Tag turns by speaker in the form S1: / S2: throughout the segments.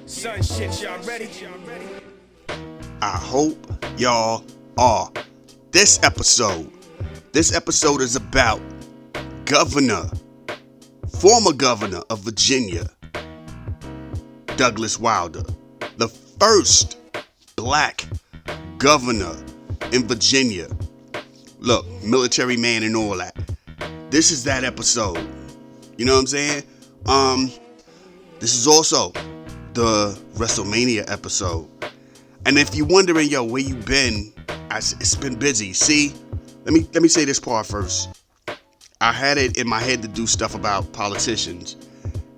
S1: Son shit, y'all ready?
S2: I hope y'all are. This episode is about former governor of Virginia, Douglas Wilder, the first black governor in Virginia. Look, military man and all that. This is that episode. You know what I'm saying? This is also the WrestleMania episode. And if you're wondering, where you been? It's been busy. See, let me say this part first. I had it in my head to do stuff about politicians,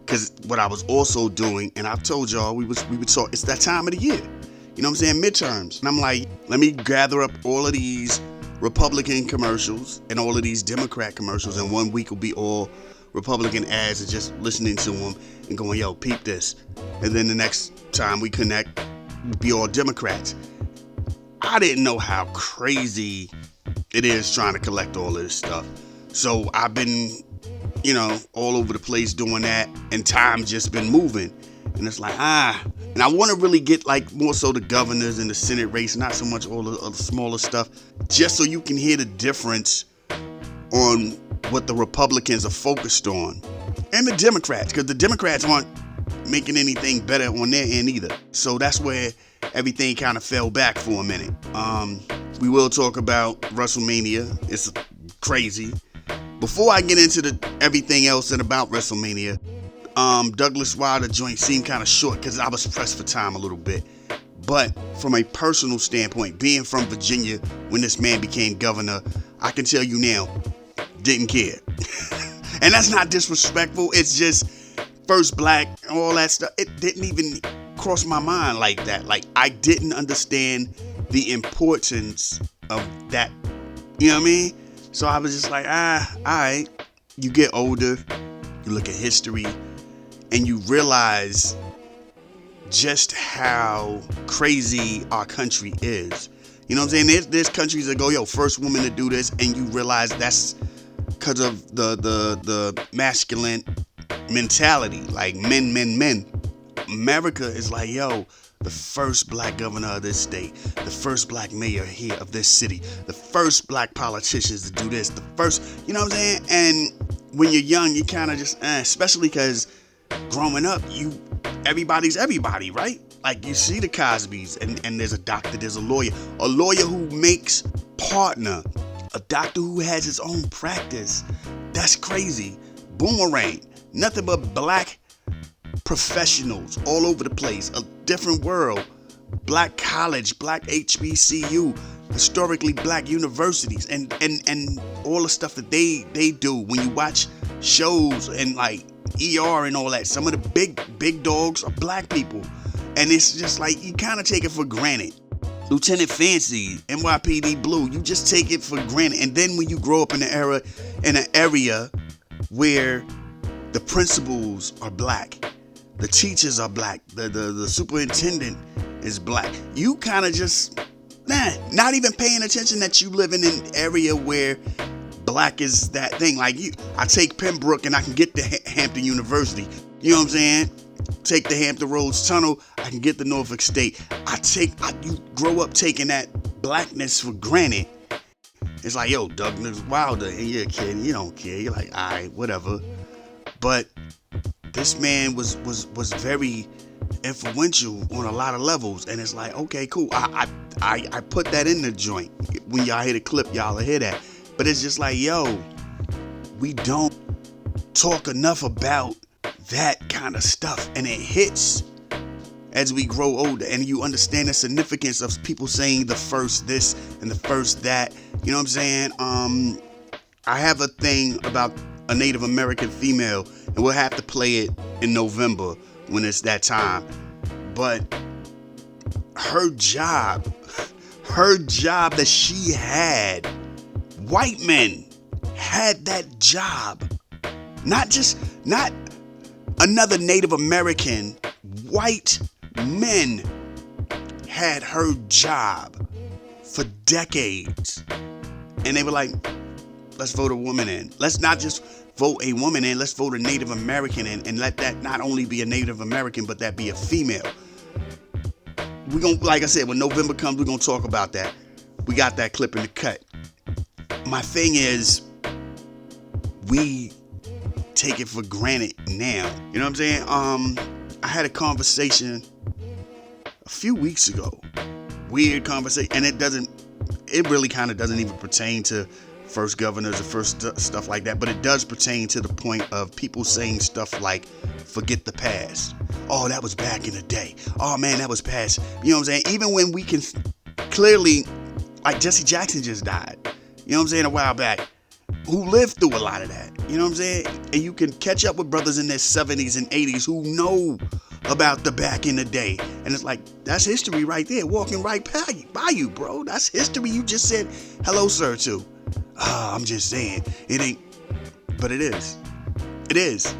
S2: because what I was also doing, and I've told y'all, we would talk. It's that time of the year. You know what I'm saying? Midterms. And I'm like, let me gather up all of these Republican commercials and all of these Democrat commercials, and 1 week will be all Republican ads and just listening to them and going, yo, peep this. And then the next time we connect, we'll be all Democrats. I didn't know how crazy it is trying to collect all of this stuff. So I've been, all over the place doing that, and time's just been moving. And it's like, and I want to really get more so the governors and the Senate race, not so much all the smaller stuff, just so you can hear the difference on what the Republicans are focused on, and the Democrats, because the Democrats aren't making anything better on their end either. So that's where everything kind of fell back for a minute. We will talk about WrestleMania. It's crazy. Before I get into everything else and about WrestleMania, Douglas Wilder joint seemed kind of short because I was pressed for time a little bit. But from a personal standpoint, being from Virginia when this man became governor, I can tell you now, didn't care. And that's not disrespectful. It's just first black, all that stuff. It didn't even cross my mind like that. I didn't understand the importance of that. You know what I mean? So I was just like, all right. You get older, you look at history, and you realize just how crazy our country is. You know what I'm saying? There's countries that go, first woman to do this, and you realize that's because of the masculine mentality, like men. America is like, the first black governor of this state, the first black mayor here of this city, the first black politicians to do this, the first, you know what I'm saying? And when you're young, you kind of just, especially because growing up, everybody's everybody, right? Like you see the Cosbys, and there's a doctor, there's a lawyer who makes partner, a doctor who has his own practice. That's crazy. Boomerang. Nothing but black professionals all over the place. A different world. Black college, black HBCU, historically black universities, and all the stuff that they do. When you watch shows and ER and all that, some of the big dogs are black people. And it's just you kind of take it for granted. Lieutenant Fancy, NYPD Blue, you just take it for granted. And then when you grow up in an area where the principals are black, the teachers are black, the superintendent is black, you kind of just, not even paying attention that you live in an area where black is that thing. I take Pembroke and I can get to Hampton University. You know what I'm saying? Take the Hampton Roads Tunnel, I can get to Norfolk State. You grow up taking that blackness for granted. It's like, Douglas Wilder, and you're a kid, you don't care. You're like, all right, whatever. But this man was very influential on a lot of levels, and it's like, okay, cool. I put that in the joint. When y'all hear the clip, y'all will hear that. But it's just like, we don't talk enough about that kind of stuff, and it hits as we grow older, and you understand the significance of people saying the first this and the first that. You know what I'm saying? I have a thing about a Native American female, and we'll have to play it in November when it's that time. But her job that she had, white men had that job. Not another Native American, white men had her job for decades. And they were like, let's vote a woman in. Let's not just vote a woman in. Let's vote a Native American in, and let that not only be a Native American, but that be a female. We're going to, like I said, when November comes, we're going to talk about that. We got that clip in the cut. My thing is, we take it for granted now. You know what I'm saying? I had a conversation a few weeks ago. Weird conversation. And it really kind of doesn't even pertain to first governors or first stuff like that. But it does pertain to the point of people saying stuff like, forget the past. Oh, that was back in the day. Oh, man, that was past. You know what I'm saying? Even when we can clearly, like Jesse Jackson just died. You know what I'm saying? A while back. Who lived through a lot of that. You know what I'm saying? And you can catch up with brothers in their 70s and 80s who know about the back in the day. And it's like, that's history right there. Walking right by you, bro. That's history you just said hello, sir, to. I'm just saying. It ain't. But it is. It is.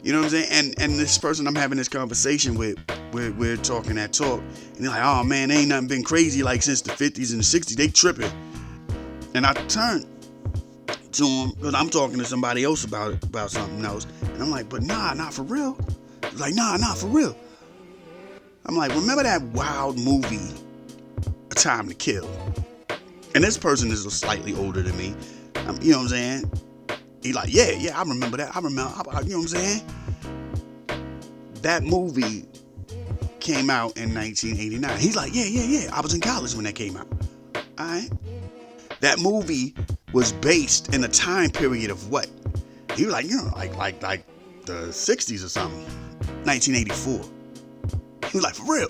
S2: You know what I'm saying? And this person I'm having this conversation with, we're talking that talk. And they're like, oh, man, ain't nothing been crazy like since the 50s and the 60s. They tripping. And I turned to him, because I'm talking to somebody else about something else. And I'm like, but nah, not for real. He's like, nah, not for real. I'm like, remember that wild movie, A Time to Kill? And this person is slightly older than me. You know what I'm saying? He's like, yeah, I remember that. You know what I'm saying? That movie came out in 1989. He's like, yeah. I was in college when that came out. All right. That movie was based in a time period of what? He was like, you know, like the 60s or something. 1984. He was like, for real?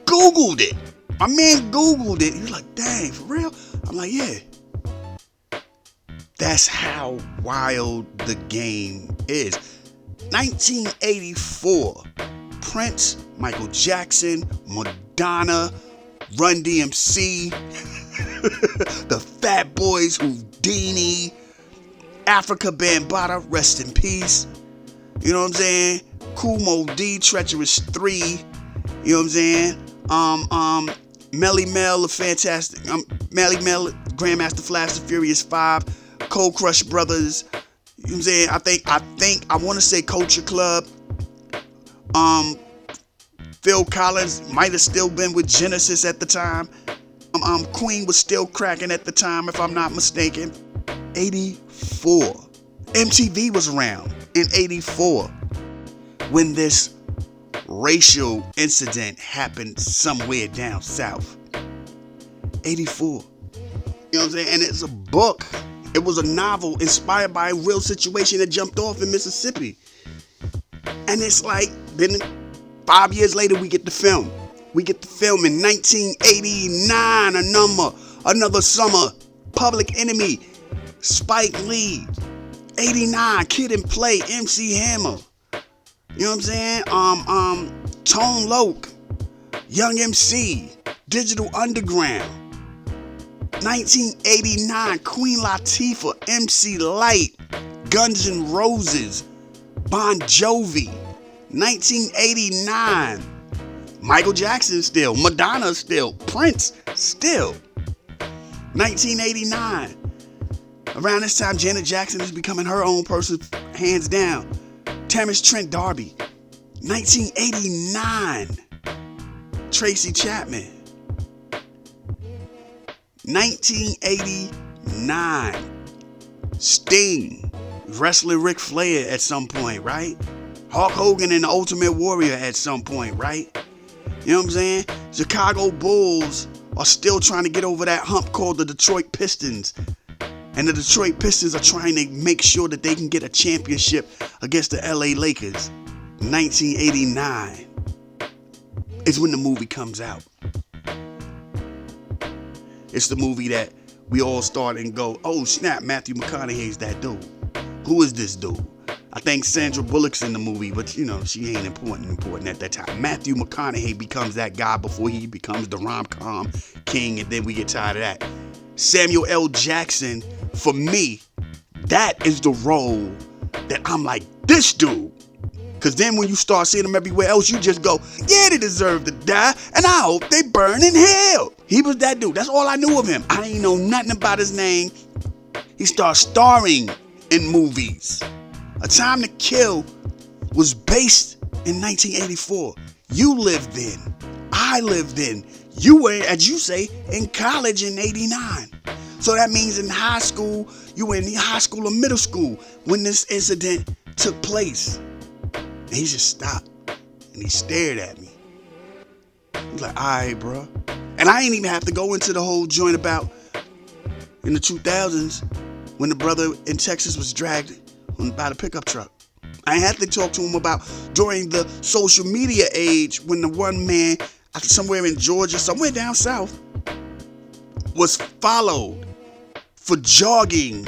S2: Googled it. My man Googled it. He was like, dang, for real? I'm like, yeah. That's how wild the game is. 1984. Prince, Michael Jackson, Madonna, Run DMC, the Fat Boys, Houdini, Africa Bambaataa, rest in peace. You know what I'm saying? Kool Moe Dee, Treacherous 3. You know what I'm saying? Melly Mel, the Fantastic. Melly Mel, Grandmaster Flash, the Furious 5. Cold Crush Brothers. You know what I'm saying? I want to say Culture Club. Phil Collins might have still been with Genesis at the time. Queen was still cracking at the time, if I'm not mistaken. 84. MTV was around in 84 when this racial incident happened somewhere down south. 84. You know what I'm saying? And it's a book. It was a novel inspired by a real situation that jumped off in Mississippi. And it's like, then 5 years later, we get the film. We get the film in 1989, another summer, Public Enemy, Spike Lee, 89, Kid and Play, MC Hammer. You know what I'm saying? Tone Loc, Young MC, Digital Underground. 1989, Queen Latifah, MC Lyte, Guns N' Roses, Bon Jovi. 1989, Michael Jackson still, Madonna still, Prince still. 1989, around this time, Janet Jackson is becoming her own person, hands down. Terrence Trent D'Arby. 1989, Tracy Chapman. 1989, Sting, wrestling Ric Flair at some point, right? Hulk Hogan and the Ultimate Warrior at some point, right? You know what I'm saying? Chicago Bulls are still trying to get over that hump called the Detroit Pistons. And the Detroit Pistons are trying to make sure that they can get a championship against the LA Lakers. 1989 is when the movie comes out. It's the movie that we all start and go, oh snap, Matthew McConaughey's that dude. Who is this dude? I think Sandra Bullock's in the movie, but you know, she ain't important at that time. Matthew McConaughey becomes that guy before he becomes the rom-com king, and then we get tired of that. Samuel L. Jackson, for me, that is the role that I'm like, this dude. Because then when you start seeing him everywhere else, you just go, yeah, they deserve to die, and I hope they burn in hell. He was that dude. That's all I knew of him. I didn't know nothing about his name. He started starring in movies. A Time to Kill was based in 1984. You lived then. I lived then. You were, as you say, in college in 89. So that means in high school, you were in high school or middle school when this incident took place. And he just stopped and he stared at me. He was like, all right, bro. And I ain't even have to go into the whole joint about in the 2000s when the brother in Texas was dragged by the pickup truck. I ain't had to talk to him about during the social media age when the one man somewhere in Georgia, somewhere down south, was followed for jogging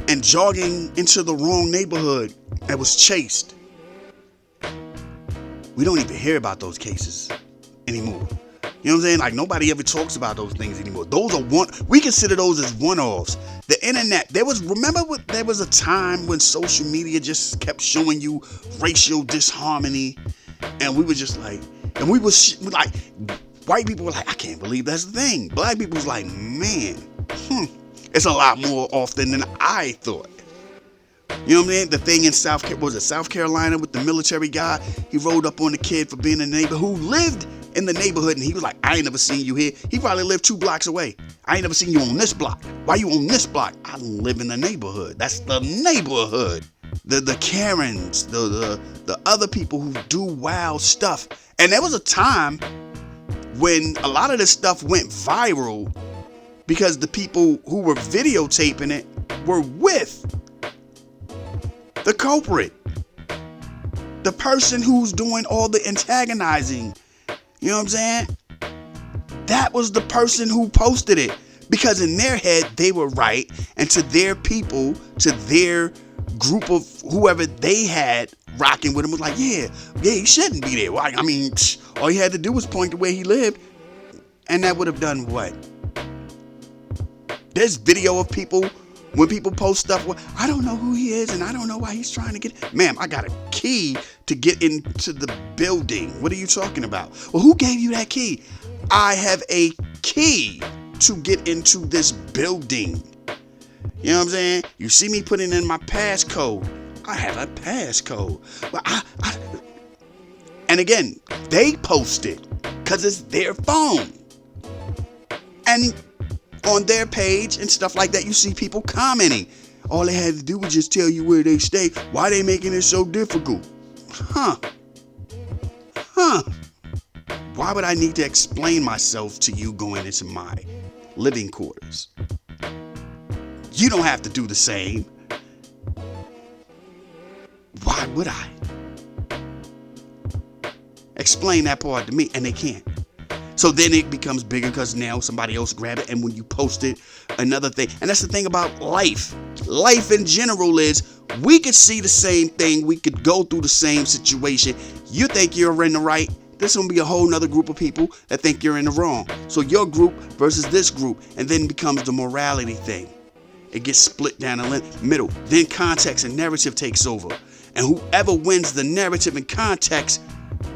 S2: into the wrong neighborhood and was chased. We don't even hear about those cases anymore. You know what I'm saying? Like, nobody ever talks about those things anymore. Those are we consider those as one-offs. The internet, there was a time when social media just kept showing you racial disharmony, and we were just like, and we was like, white people were like, I can't believe that's the thing. Black people was like, man, it's a lot more often than I thought. You know what I mean? The thing in South Carolina with the military guy, he rolled up on the kid for being a neighbor who lived in the neighborhood, and he was like, I ain't never seen you here. He probably lived 2 blocks away. I ain't never seen you on this block. Why you on this block? I live in the neighborhood. That's the neighborhood. The Karens, the other people who do wild stuff. And there was a time when a lot of this stuff went viral because the people who were videotaping it were with the culprit, the person who's doing all the antagonizing. You know what I'm saying? That was the person who posted it, because in their head they were right, and to their people, to their group of whoever they had rocking with him was like, yeah, he shouldn't be there. I mean, all he had to do was point to where he lived, and that would have done what? There's video of people, when people post stuff, well, I don't know who he is and I don't know why he's trying to get. Ma'am, I got a key to get into the building. What are you talking about? Well, who gave you that key? I have a key to get into this building. You know what I'm saying? You see me putting in my passcode. I have a passcode. Well, and again, they post it because it's their phone. And on their page and stuff like that, you see people commenting. All they had to do was just tell you where they stay. Why they making it so difficult? Why would I need to explain myself to you going into my living quarters? You don't have to do the same. Why would I? Explain that part to me, and they can't. So then it becomes bigger because now somebody else grab it, and when you post it, another thing. And that's the thing about life. Life in general is we could see the same thing. We could go through the same situation. You think you're in the right. There's going to be a whole nother group of people that think you're in the wrong. So your group versus this group, and then becomes the morality thing. It gets split down the middle. Then context and narrative takes over. And whoever wins the narrative and context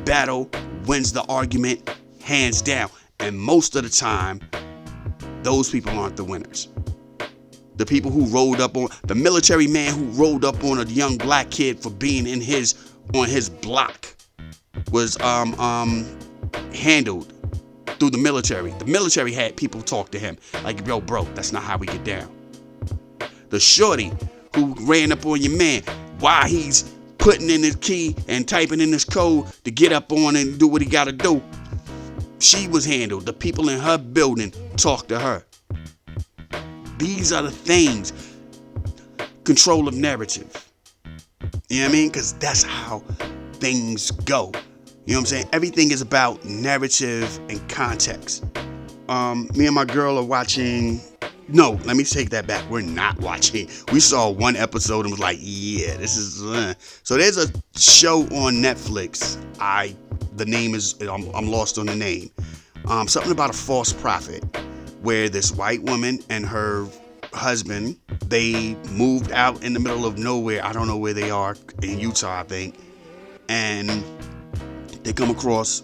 S2: battle wins the argument hands down. And most of the time, those people aren't the winners. The people who rolled up on the military man who rolled up on a young black kid for being on his block was handled through the military. The military had people talk to him like, yo, bro, that's not how we get down. The shorty who ran up on your man while he's putting in his key and typing in his code to get up on and do what he got to do, she was handled. The people in her building talked to her. These are the things. Control of narrative. You know what I mean? Because that's how things go. You know what I'm saying? Everything is about narrative and context. Me and my girl are watching. No, let me take that back. We're not watching. We saw one episode and was like, yeah, this is. So there's a show on Netflix. The name is, I'm lost on the name. Something about a false prophet, where this white woman and her husband, they moved out in the middle of nowhere. I don't know where they are, in Utah, I think. And they come across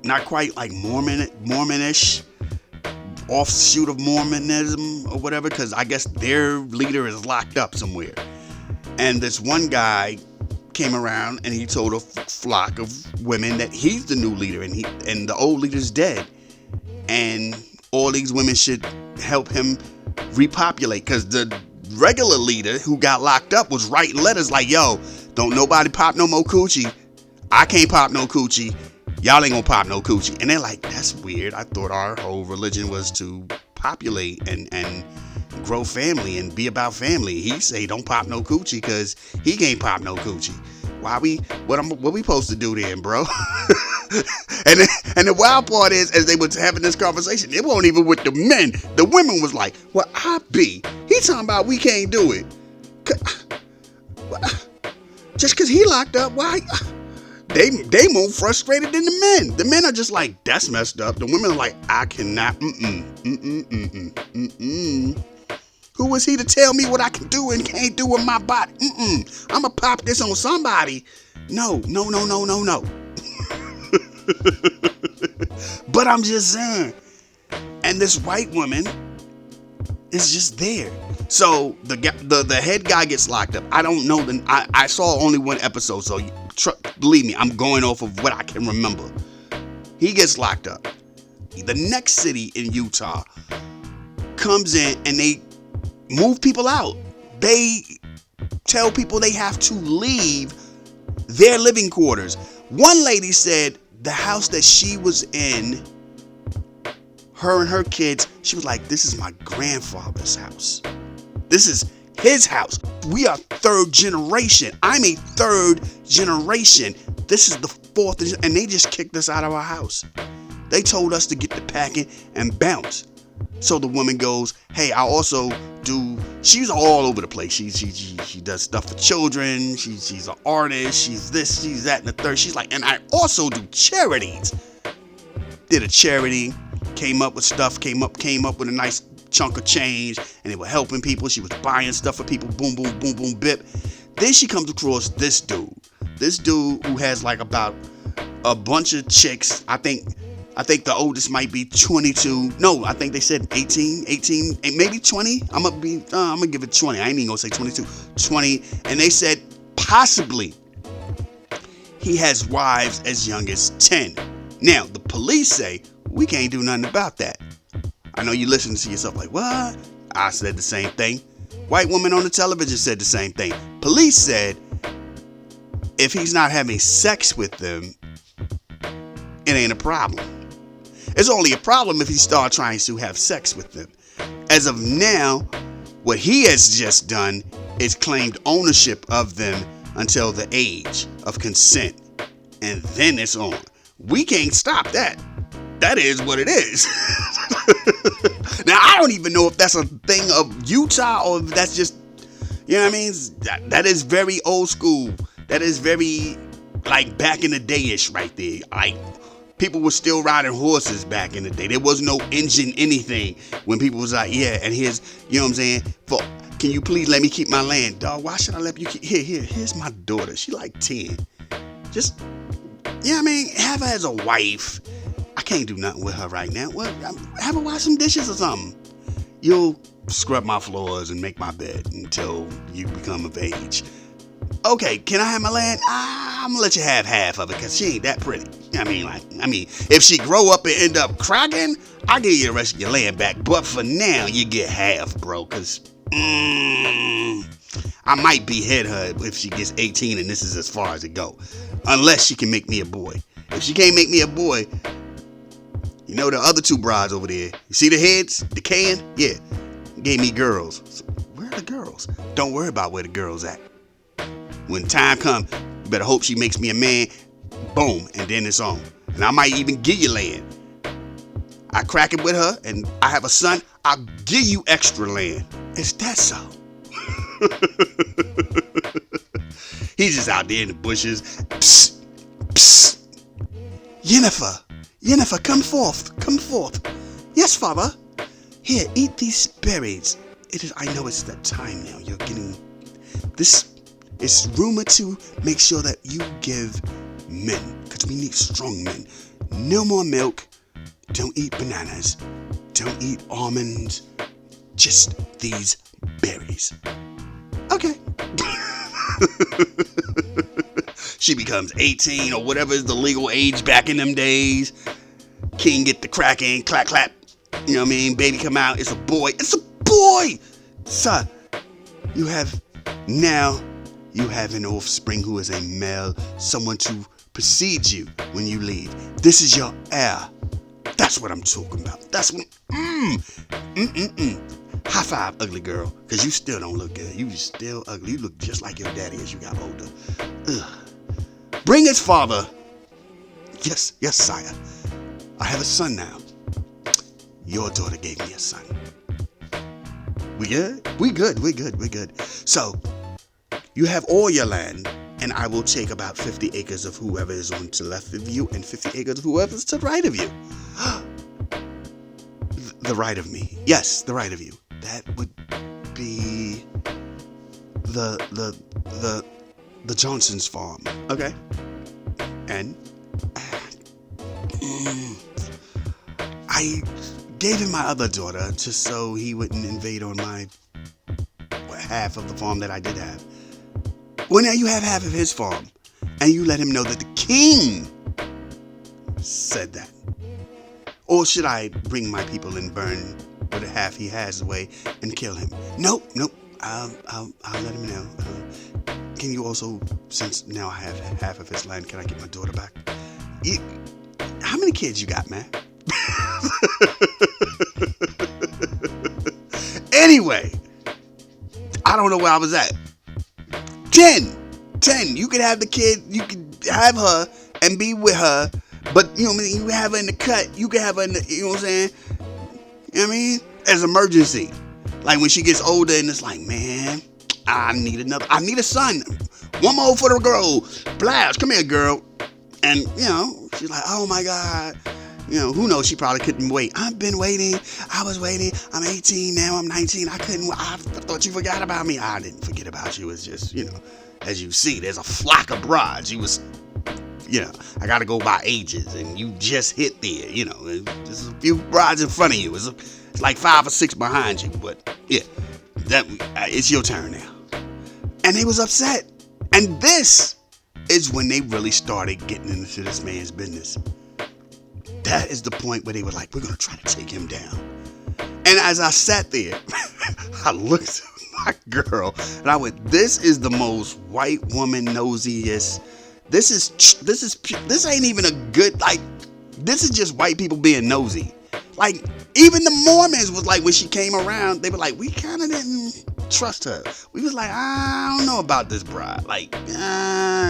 S2: not quite like Mormonish, offshoot of Mormonism or whatever, because I guess their leader is locked up somewhere. And this one guy came around and he told a flock of women that he's the new leader and the old leader's dead. And all these women should help him repopulate, because the regular leader who got locked up was writing letters like, yo, don't nobody pop no more coochie. I can't pop no coochie. Y'all ain't gonna pop no coochie. And they're like, that's weird. I thought our whole religion was to populate and grow family and be about family. He say don't pop no coochie because he can't pop no coochie. What we supposed to do then, bro? and the wild part is, as they were having this conversation, it wasn't even with the men. The women was like, well, he talking about we can't do it. Just because he locked up, why? They more frustrated than the men. The men are just like, that's messed up. The women are like, I cannot, Who was he to tell me what I can do and can't do with my body? I'ma pop this on somebody. No. But I'm just saying. And this white woman is just there. So the head guy gets locked up. I don't know. I saw only one episode, so believe me, I'm going off of what I can remember. He gets locked up. The next city in Utah comes in and they move people out. They tell people they have to leave their living quarters. One lady said the house that she was in, her and her kids, she was like, this is my grandfather's house. This is his house. We are third generation. I'm a third generation. This is the fourth, and they just kicked us out of our house. They told us to get the packing and bounce. So the woman goes, hey, I also do, she's all over the place. She does stuff for children. She's an artist. She's this, she's that, and the third. She's like, and I also do charities. Did a charity, came up with stuff, came up with a nice chunk of change, and they were helping people. She was buying stuff for people. Boom, boom, boom, boom, bip. Then she comes across this dude who has like about a bunch of chicks. I think the oldest might be 22. No, I think they said 18, maybe 20. I'm gonna give it 20. I ain't even gonna say 22. 20. And they said possibly he has wives as young as 10. Now, the police say we can't do nothing about that. I know you listen to yourself like, what? I said the same thing. White woman on the television said the same thing. Police said if he's not having sex with them, it ain't a problem. It's only a problem if he starts trying to have sex with them. As of now, what he has just done is claimed ownership of them until the age of consent. And then it's on. We can't stop that. That is what it is. Now, I don't even know if that's a thing of Utah or if that's just, you know what I mean? That is very old school. That is very, like, back in the day-ish right there. Like, people were still riding horses back in the day. There was no engine anything when people was like, yeah, and here's, you know what I'm saying? Can you please let me keep my land? Dog, why should I let you keep, here's my daughter. She like 10. Just, you know what I mean? Have her as a wife. I can't do nothing with her right now. Well, have her wash some dishes or something. You'll scrub my floors and make my bed until you become of age. Okay, can I have my land? I'm gonna let you have half of it because she ain't that pretty. I mean, if she grow up and end up cracking, I'll give you the rest of your land back. But for now, you get half, bro, because I might behead her if she gets 18 and this is as far as it go. Unless she can make me a boy. If she can't make me a boy, you know the other two brides over there, you see the heads decaying? Yeah, gave me girls. So where are the girls? Don't worry about where the girls at. When time comes, you better hope she makes me a man. Boom, and then it's on. And I might even give you land. I crack it with her, and I have a son. I'll give you extra land. Is that so? He's just out there in the bushes. Psst, psst. Yennefer, come forth. Yes, father. Here, eat these berries. I know it's that time now. You're getting this. It's rumored to make sure that you give men, because we need strong men. No more milk. Don't eat bananas. Don't eat almonds. Just these berries. Okay. She becomes 18 or whatever is the legal age back in them days. King get the crack in, clap, clap. You know what I mean? Baby come out, it's a boy. It's a boy! Sir, you have an offspring who is a male, someone to precede you when you leave. This is your heir. That's what I'm talking about. That's what, High five, ugly girl, because you still don't look good. You still ugly. You look just like your daddy as you got older. Ugh. Bring his father. Yes, sire. I have a son now. Your daughter gave me a son. We good? We good. So, you have all your land, and I will take about 50 acres of whoever is on to the left of you, and 50 acres of whoever is to the right of you. The right of me. Yes, the right of you. That would be the Johnson's farm. Okay. And I gave him my other daughter just so he wouldn't invade on my half of the farm that I did have. Well, now you have half of his farm, and you let him know that the king said that. Or should I bring my people and burn the half he has away and kill him? Nope. I'll let him know. Can you also, since now I have half of his land, can I get my daughter back? How many kids you got, man? Anyway, I don't know where I was at. 10. You could have the kid, you could have her and be with her, but you know what I mean, you have her in the cut, you can have her in the, you know what I'm saying? You know what I mean? As emergency. Like when she gets older and it's like, man, I need a son. One more for the girl. Blast, come here, girl. And, you know, she's like, oh my God. You know, who knows? She probably couldn't wait. I've been waiting. I was waiting. I'm 18 now. I'm 19. I thought you forgot about me. I didn't forget about you. It's just, you know, as you see, there's a flock of brides. You was, you know, I got to go by ages, and you just hit there. You know, there's a few brides in front of you. It's like 5 or 6 behind you. But yeah, it's your turn now. And they was upset. And this is when they really started getting into this man's business. That is the point where they were like, we're going to try to take him down. And as I sat there, I looked at my girl and I went, this is the most white woman nosiest. This ain't even a good, like, this is just white people being nosy. Like, even the Mormons was like, when she came around, they were like, we kind of didn't trust her. We was like, I don't know about this bride. Like,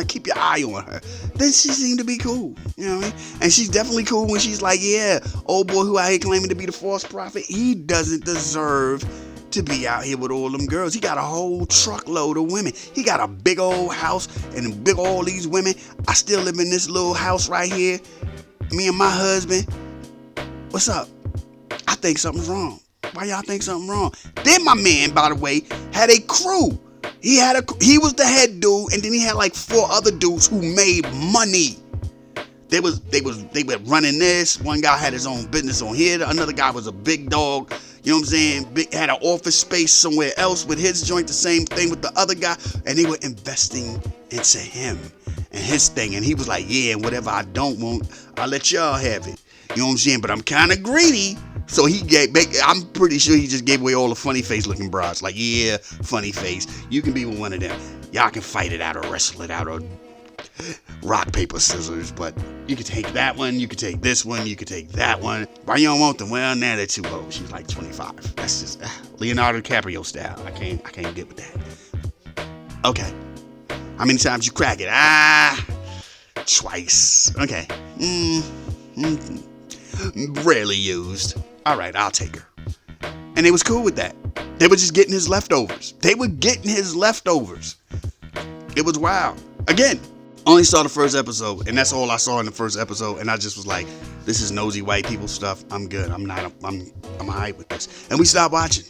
S2: keep your eye on her. Then she seemed to be cool. You know what I mean? And she's definitely cool when she's like, yeah, old boy who out here claiming to be the false prophet, he doesn't deserve to be out here with all them girls. He got a whole truckload of women. He got a big old house and big all these women. I still live in this little house right here. Me and my husband. What's up? I think something's wrong. Why y'all think something wrong? Then my man, by the way, had a crew. He was the head dude, and then he had like 4 other dudes who made money. They were running this. One guy had his own business on here. Another guy was a big dog. You know what I'm saying? Had an office space somewhere else with his joint. The same thing with the other guy, and they were investing into him and his thing. And he was like, yeah, whatever I don't want, I'll let y'all have it. You know what I'm saying? But I'm kind of greedy. So I'm pretty sure he just gave away all the funny face looking brides. Like, yeah, funny face. You can be with one of them. Y'all can fight it out or wrestle it out or rock, paper, scissors. But you can take that one. You can take this one. You can take that one. Why you don't want them? Well, now they're too old. She's like 25. That's just Leonardo DiCaprio style. I can't get with that. Okay. How many times you crack it? Twice. Okay. Rarely used. All right, I'll take her. And they was cool with that. They were just getting his leftovers. It was wild. Again, only saw the first episode, and that's all I saw in the first episode. And I just was like, this is nosy white people stuff. I'm good. I'm hyped with this. And we stopped watching.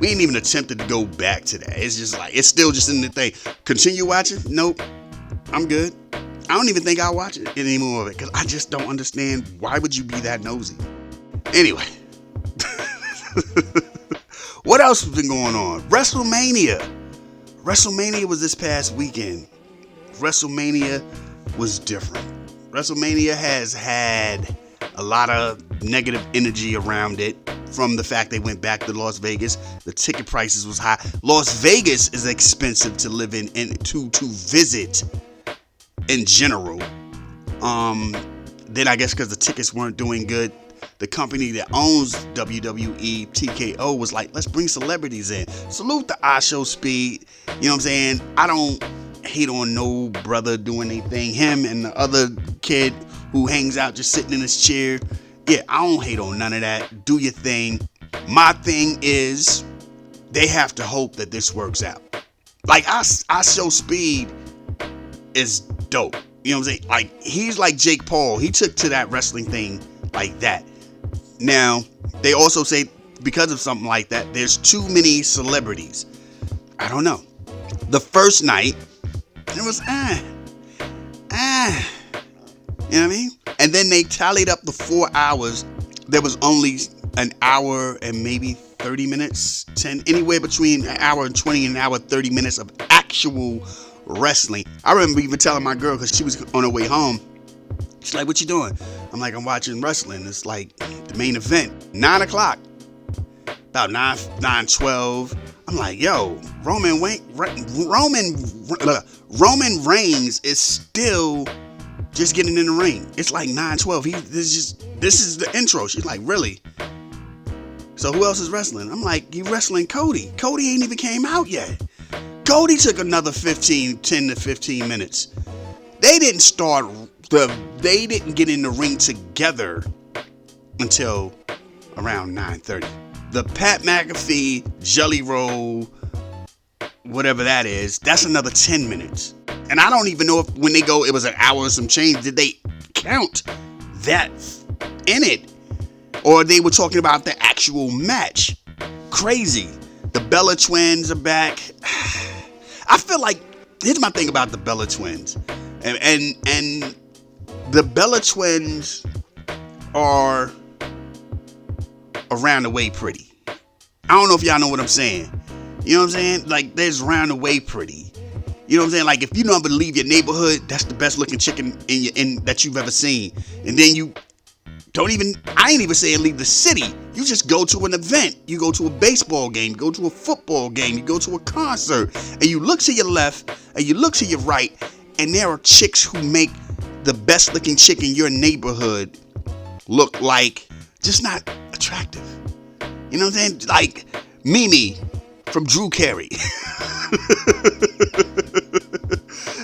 S2: We ain't even attempted to go back to that. It's just like, it's still just in the thing. Continue watching? Nope. I'm good. I don't even think I'll watch it anymore of it because I just don't understand why would you be that nosy. Anyway, what else has been going on? WrestleMania. WrestleMania was this past weekend. WrestleMania was different. WrestleMania has had a lot of negative energy around it from the fact they went back to Las Vegas. The ticket prices was high. Las Vegas is expensive to live in and to visit in general. Then I guess because the tickets weren't doing good, the company that owns WWE, TKO, was like, let's bring celebrities in. Salute to I Show Speed. You know what I'm saying? I don't hate on no brother doing anything. Him and the other kid who hangs out just sitting in his chair. Yeah, I don't hate on none of that. Do your thing. My thing is, they have to hope that this works out. Like, I Show Speed is dope. You know what I'm saying? Like, he's like Jake Paul. He took to that wrestling thing like that. Now, they also say because of something like that, there's too many celebrities. I don't know. The first night, it was, you know what I mean? And then they tallied up the 4 hours. There was only an hour and maybe 30 minutes, anywhere between an hour and 20 and an hour 30 minutes of actual wrestling. I remember even telling my girl, because she was on her way home, she's like, what you doing? I'm like, I'm watching wrestling. It's like the main event, 9 o'clock, about 9:12. I'm like, yo, Roman Reigns is still just getting in the ring. It's like 9:12. This is the intro. She's like, really? So who else is wrestling? I'm like, you wrestling Cody. Cody ain't even came out yet. Cody took another 10 to 15 minutes. They didn't get in the ring together until around 9:30. The Pat McAfee Jelly Roll, whatever that is, that's another 10 minutes. And I don't even know if when they go, it was an hour or some change, did they count that in it? Or they were talking about the actual match. Crazy. The Bella Twins are back. I feel like, here's my thing about the Bella Twins. And the Bella Twins are around the way pretty. I don't know if y'all know what I'm saying. You know what I'm saying? Like, there's round the way pretty. You know what I'm saying? Like, if you never leave your neighborhood, that's the best looking chicken that you've ever seen. And then you don't even, I ain't even saying leave the city. You just go to an event. You go to a baseball game. You go to a football game. You go to a concert. And you look to your left and you look to your right. And there are chicks who make the best looking chick in your neighborhood look like just not attractive. You know what I'm saying? Like Mimi from Drew Carey.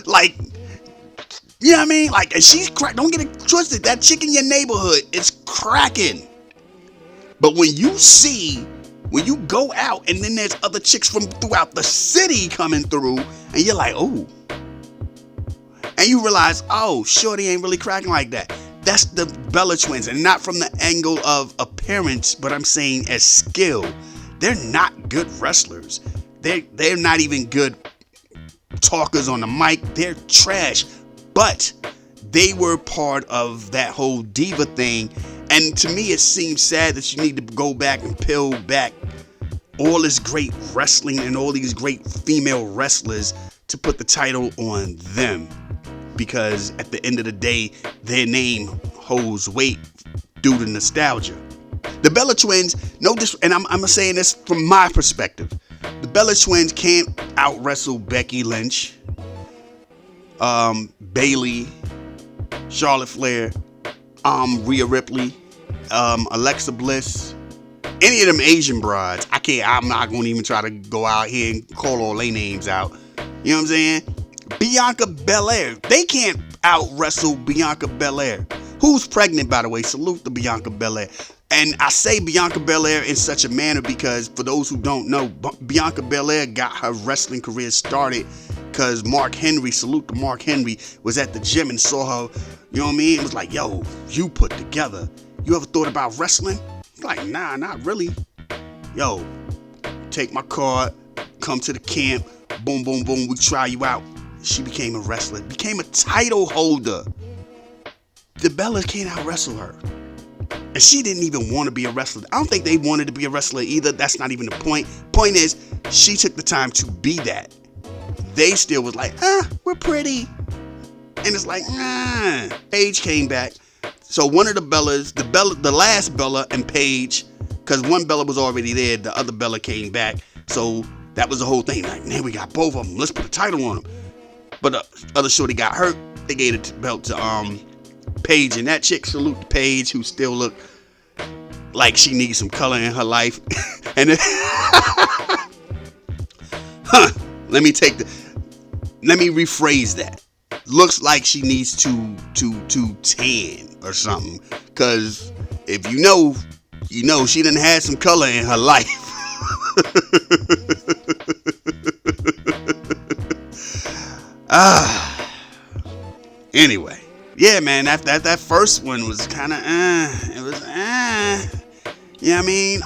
S2: Like, you know what I mean? Like, and she's crack. Don't get it twisted. That chick in your neighborhood is cracking. But when you go out and then there's other chicks from throughout the city coming through, and you're like, oh. And you realize, oh, shorty ain't really cracking like that. That's the Bella Twins, and not from the angle of appearance, but I'm saying as skill. They're not good wrestlers. They're not even good talkers on the mic. They're trash. But they were part of that whole diva thing. And to me, it seems sad that you need to go back and peel back all this great wrestling and all these great female wrestlers to put the title on them. Because at the end of the day, their name holds weight due to nostalgia. The Bella Twins, and I'm saying this from my perspective. The Bella Twins can't out wrestle Becky Lynch, Bayley, Charlotte Flair, Rhea Ripley, Alexa Bliss, any of them Asian broads. I'm not going to even try to go out here and call all their names out. You know what I'm saying? Bianca Belair. They can't out wrestle Bianca Belair. Who's pregnant, by the way? Salute to Bianca Belair. And I say Bianca Belair in such a manner because for those who don't know, Bianca Belair got her wrestling career started because Mark Henry, salute to Mark Henry, was at the gym and saw her, you know what I mean? It was like, yo, you put together. You ever thought about wrestling? Like, nah, not really. Yo, take my card, come to the camp, boom, boom, boom, we try you out. She became a wrestler, became a title holder. The Bellas can't out wrestle her. And she didn't even want to be a wrestler. I don't think they wanted to be a wrestler either. That's not even the point. Point is, she took the time to be that. they still was like, we're pretty. And it's like, Paige came back. So one of the Bellas, the last Bella and Paige, because one Bella was already there, the other Bella came back. So that was the whole thing. Like, man, we got both of them. Let's put a title on them. But the other shorty got hurt. They gave the belt to Paige, and that chick, salute to Paige, who still looked like she needs some color in her life. And then, let me rephrase that. Looks like she needs to tan or something. Cause if you know, she done had some color in her life. Anyway, yeah, man, that first one was kind of, it was, you know what I mean?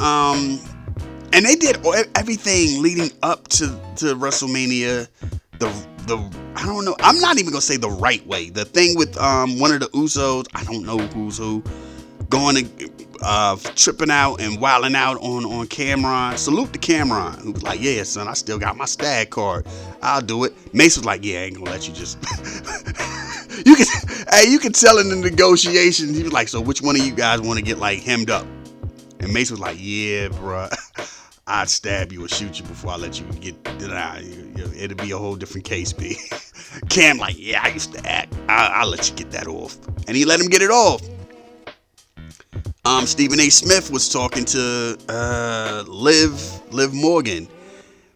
S2: And they did everything leading up to WrestleMania, I don't know, I'm not even gonna say the right way. The thing with one of the Usos, I don't know who's who, going to tripping out and wilding out on Cameron. Salute to Cameron, who was like, yeah, son, I still got my stag card. I'll do it. Mace was like, yeah, I ain't gonna let you just... you can tell in the negotiations, he was like, so which one of you guys want to get like hemmed up? And Mace was like, yeah, bruh, I'd stab you or shoot you before I let you get... it'll be a whole different case, B. Cam like, yeah, I used to act. I'll let you get that off. And he let him get it off. Stephen A. Smith was talking to Liv Morgan,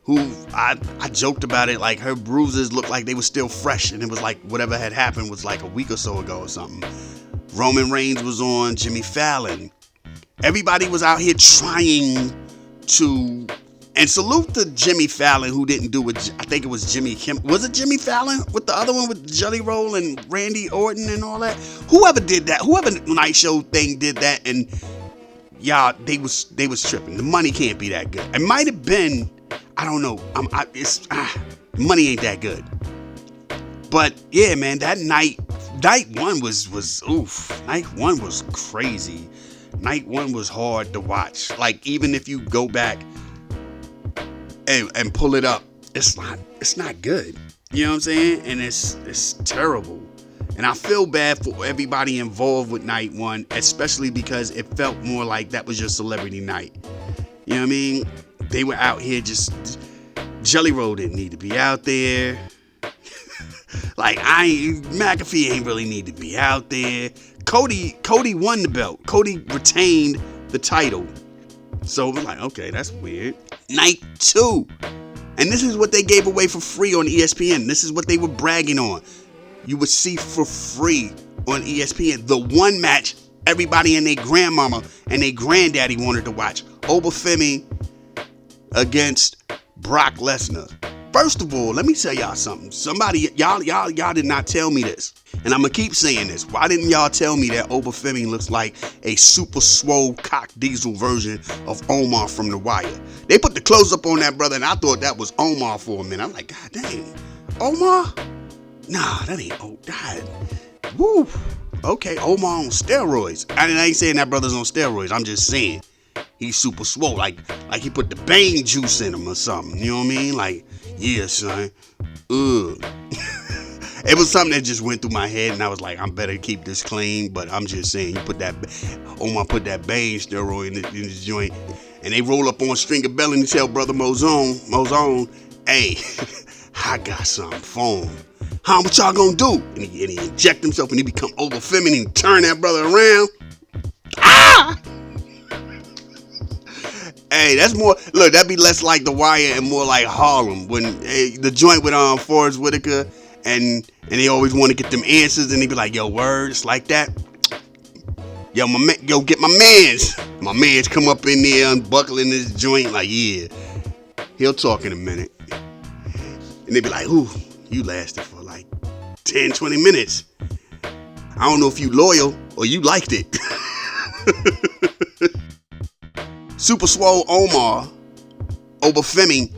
S2: who I joked about it, like her bruises looked like they were still fresh, and it was like whatever had happened was like a week or so ago or something. Roman Reigns was on, Jimmy Fallon. Everybody was out here trying to, and salute to Jimmy Fallon, who didn't do it. I think it was Jimmy Kim. Was it Jimmy Fallon with the other one with Jelly Roll and Randy Orton and all that? Whoever did that, whoever Night Show thing did that, and y'all, they was tripping. The money can't be that good. It might have been, I don't know. Money ain't that good. But yeah, man, that night one was oof. Night one was crazy. Night one was hard to watch. Like, even if you go back and pull it up, it's not good. You know what I'm saying? And it's terrible. And I feel bad for everybody involved with night one, especially because it felt more like that was your celebrity night. You know what I mean? They were out here just... Jelly Roll didn't need to be out there. Like, McAfee ain't really need to be out there. Cody won the belt. Cody retained the title. So we're like, okay, that's weird. Night 2. And this is what they gave away for free on ESPN. This is what they were bragging on. You would see for free on ESPN the one match everybody and their grandmama and their granddaddy wanted to watch. Femi against Brock Lesnar. First of all, let me tell y'all something. Y'all did not tell me this. And I'm going to keep saying this. Why didn't y'all tell me that Femi looks like a super swole cock diesel version of Omar from The Wire? They put the close up on that brother, and I thought that was Omar for a minute. I'm like, God dang, Omar? Nah, that ain't, oh, God. Woo. Okay, Omar on steroids. I ain't saying that brother's on steroids. I'm just saying he's super swole. Like he put the Bane juice in him or something. You know what I mean? Like, yeah, son. Ugh. It was something that just went through my head, and I was like, I'm better keep this clean. But I'm just saying, Omar put that Bane steroid in his joint, and they roll up on Stringer Bell and tell brother Mozone, hey, I got something for him. What y'all gonna do? And he inject himself, and he become over feminine, and turn that brother around. Ah! Hey, that's more, look, that'd be less like The Wire and more like Harlem. When the joint with Forrest Whitaker, and they always want to get them answers, and they be like, yo, word, it's like that. Yo, get my mans. My mans come up in there unbuckling this joint, like, yeah, he'll talk in a minute. And they be like, ooh, you lasted for like 10, 20 minutes. I don't know if you loyal or you liked it. Super Swole Omar over Femi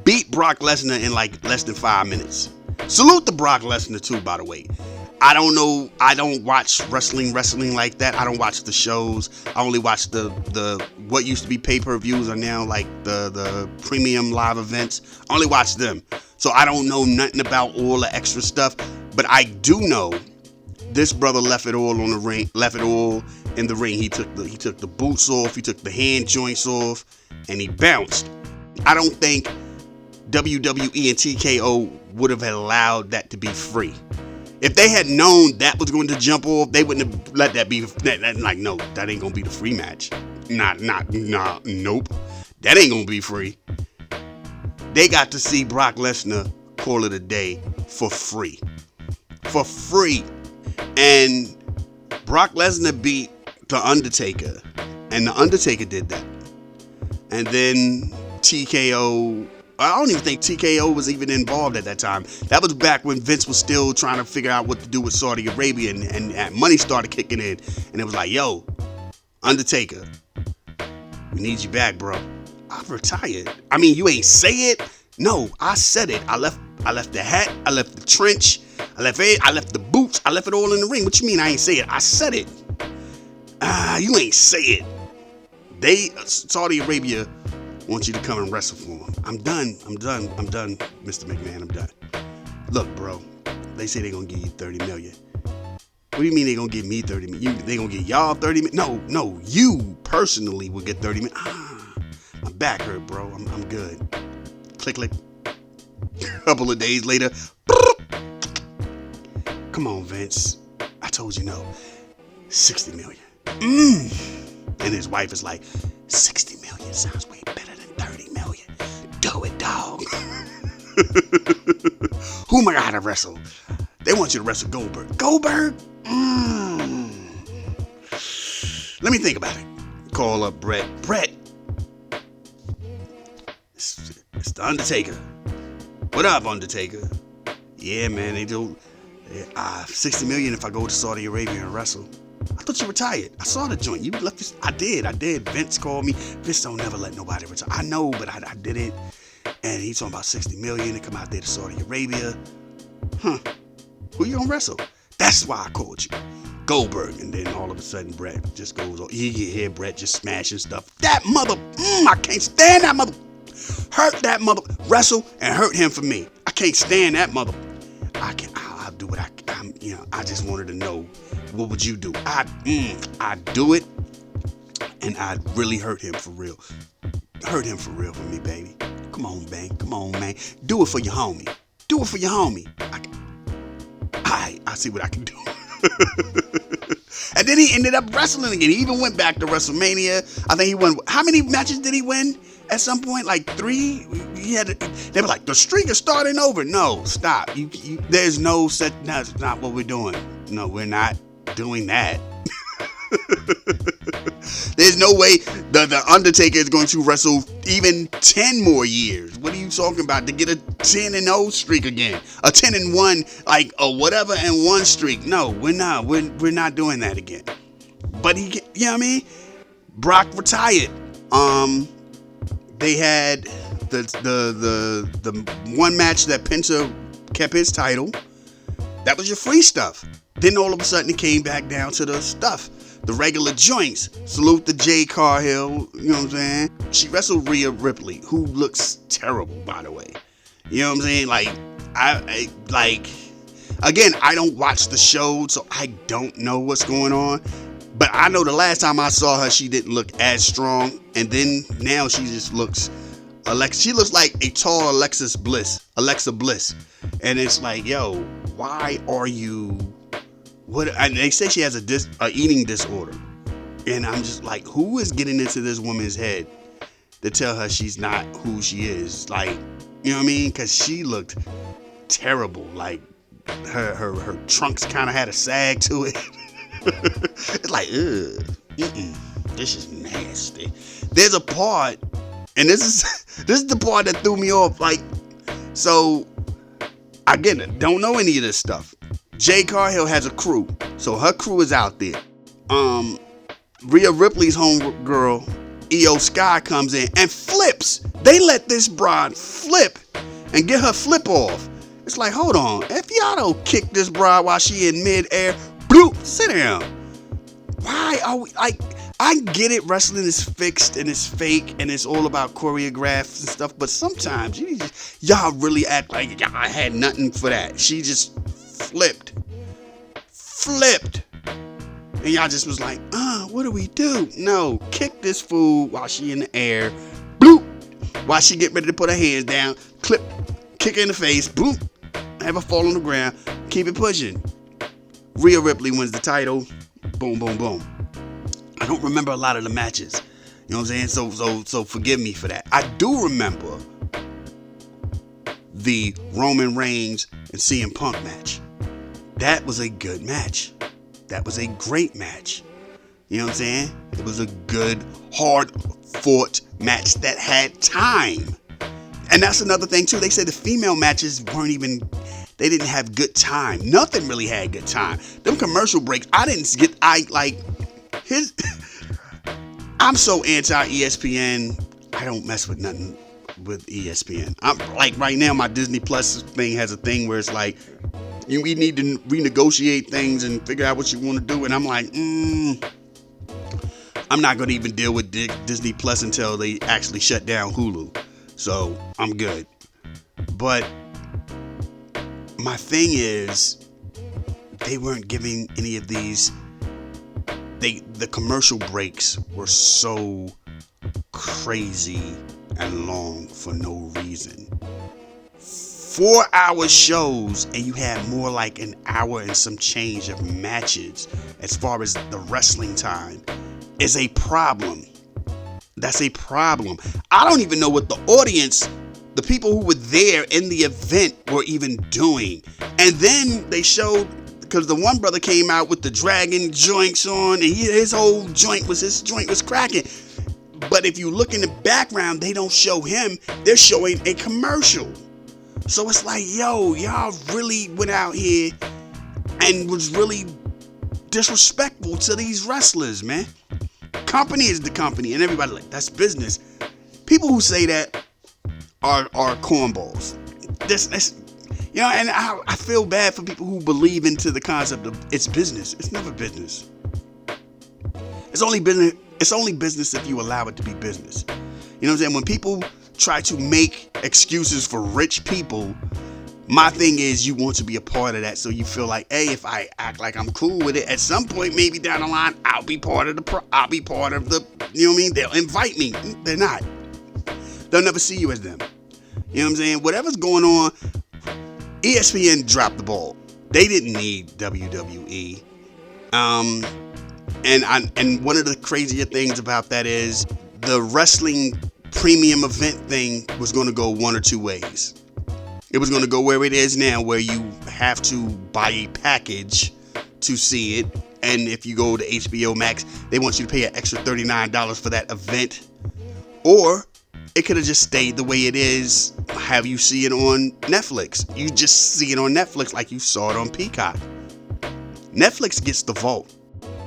S2: beat Brock Lesnar in like less than 5 minutes. Salute to Brock Lesnar too, by the way. I don't know. I don't watch wrestling like that. I don't watch the shows. I only watch the what used to be pay-per-views are now like the premium live events. I only watch them. So I don't know nothing about all the extra stuff, but I do know this brother left it all on the ring, left it all in the ring. He took the boots off, he took the hand joints off, and he bounced. I don't think WWE and TKO would have allowed that to be free. If they had known that was going to jump off, they wouldn't have let that be. Like, no, that ain't gonna be the free match. Nope. That ain't gonna be free. They got to see Brock Lesnar call it a day for free. For free. And Brock Lesnar beat The Undertaker. And The Undertaker did that. And then TKO, I don't even think TKO was even involved at that time. That was back when Vince was still trying to figure out what to do with Saudi Arabia, and money started kicking in. And it was like, yo, Undertaker, we need you back, bro. I've retired. I mean, you ain't say it. No, I said it. I left the hat. I left the trench. I left the boots. I left it all in the ring. What you mean I ain't say it? I said it. You ain't say it. Saudi Arabia wants you to come and wrestle for them. I'm done, Mr. McMahon. I'm done. Look, bro. They say they're gonna give you $30 million. What do you mean they gonna give me $30 million? They gonna give y'all $30 million? No. You personally will get $30 million. My back hurt, bro. I'm good. Click, click. A couple of days later. Come on, Vince. I told you no. $60 million. And his wife is like, $60 million sounds way better than $30 million. Do it, dog. Who am I gonna wrestle? They want you to wrestle Goldberg. Goldberg? Let me think about it. Call up Brett. Brett. It's the Undertaker. What up, Undertaker? Yeah, man, they do. $60 million if I go to Saudi Arabia and wrestle. I thought you retired. I saw the joint. You left this. I did. Vince called me. Vince don't never let nobody retire. I know, but I did it. And he's talking about $60 million to come out there to Saudi Arabia. Who you gonna wrestle? That's why I called you. Goldberg. And then all of a sudden, Brett just goes on. You hear Brett just smashing stuff. That mother. I can't stand that mother. Hurt that mother. Wrestle and hurt him for me. I can't stand that mother. I'll do what I just wanted to know. What would you do? I'd do it, and I'd really hurt him for real. Hurt him for real for me, baby. Come on, man. Do it for your homie. I see what I can do. And then he ended up wrestling again. He even went back to WrestleMania. I think he won. How many matches did he win? At some point, like 3. They were like, the streak is starting over. No, stop. There's no set. That's not what we're doing. No, we're not doing that. There's no way the Undertaker is going to wrestle even 10 more years. What are you talking about? To get a 10-0 streak again, a 10-1, like a whatever and 1 streak? No, we're not. We're not doing that again. But you know what I mean? Brock retired. They had the one match that Penta kept his title. That was your free stuff. Then all of a sudden it came back down to the stuff. The regular joints. Salute to Jade Cargill. You know what I'm saying? She wrestled Rhea Ripley, who looks terrible, by the way. You know what I'm saying? Again, I don't watch the show, so I don't know what's going on. But I know the last time I saw her, she didn't look as strong. And then now she just looks she looks like a tall Alexa Bliss. And it's like, yo, why are you... What? And they say she has a eating disorder. And I'm just like, who is getting into this woman's head to tell her she's not who she is? Like, you know what I mean? Because she looked terrible. Like, her trunks kind of had a sag to it. It's like, this is nasty. There's a part, and this is the part that threw me off. Like, so again, don't know any of this stuff. Jade Cargill has a crew, so her crew is out there. Rhea Ripley's homegirl, Io Sky, comes in and flips. They let this broad flip and get her flip off. It's like, hold on, if y'all don't kick this broad while she in midair, bloop, sit down. Why are we like? I get it, wrestling is fixed and it's fake and it's all about choreographs and stuff, but sometimes y'all really act like y'all had nothing for that. She just flipped. And y'all just was like, what do we do? No, kick this fool while she in the air. Bloop. While she get ready to put her hands down, kick her in the face, boom. Have her fall on the ground, keep it pushing. Rhea Ripley wins the title. Boom, boom, boom. I don't remember a lot of the matches. You know what I'm saying? So forgive me for that. I do remember the Roman Reigns and CM Punk match. That was a good match. That was a great match. You know what I'm saying? It was a good, hard-fought match that had time. And that's another thing, too. They said the female matches they didn't have good time. Nothing really had good time. Them commercial breaks, I'm so anti-ESPN, I don't mess with nothing with ESPN. I'm like, right now, my Disney Plus thing has a thing where it's like, we need to renegotiate things and figure out what you want to do. And I'm like, I'm not going to even deal with Disney Plus until they actually shut down Hulu. So I'm good. But my thing is, they weren't giving any of these. The commercial breaks were so crazy and long for no reason. 4-hour shows and you had more like an hour and some change of matches as far as the wrestling time is a problem. That's a problem. I don't even know what the audience, the people who were there in the event, were even doing. And then they showed, because the one brother came out with the dragon joints on, and his joint was cracking. But if you look in the background, they don't show him. They're showing a commercial. So it's like, yo, y'all really went out here and was really disrespectful to these wrestlers, man. Company is the company, and everybody like, that's business. People who say that are cornballs. You know, and I feel bad for people who believe into the concept of it's business. It's never business. It's only business. It's only business if you allow it to be business. You know what I'm saying? When people try to make excuses for rich people, my thing is you want to be a part of that, so you feel like, hey, if I act like I'm cool with it, at some point, maybe down the line, I'll be part of the, you know what I mean? They'll invite me. They're not. They'll never see you as them. You know what I'm saying? Whatever's going on, ESPN dropped the ball. They didn't need WWE. And one of the crazier things about that is the wrestling premium event thing was going to go one or two ways. It was going to go where it is now, where you have to buy a package to see it. And if you go to HBO Max, they want you to pay an extra $39 for that event. Or it could have just stayed the way it is, have you see it on Netflix. You just see it on Netflix like you saw it on Peacock. Netflix gets the vault.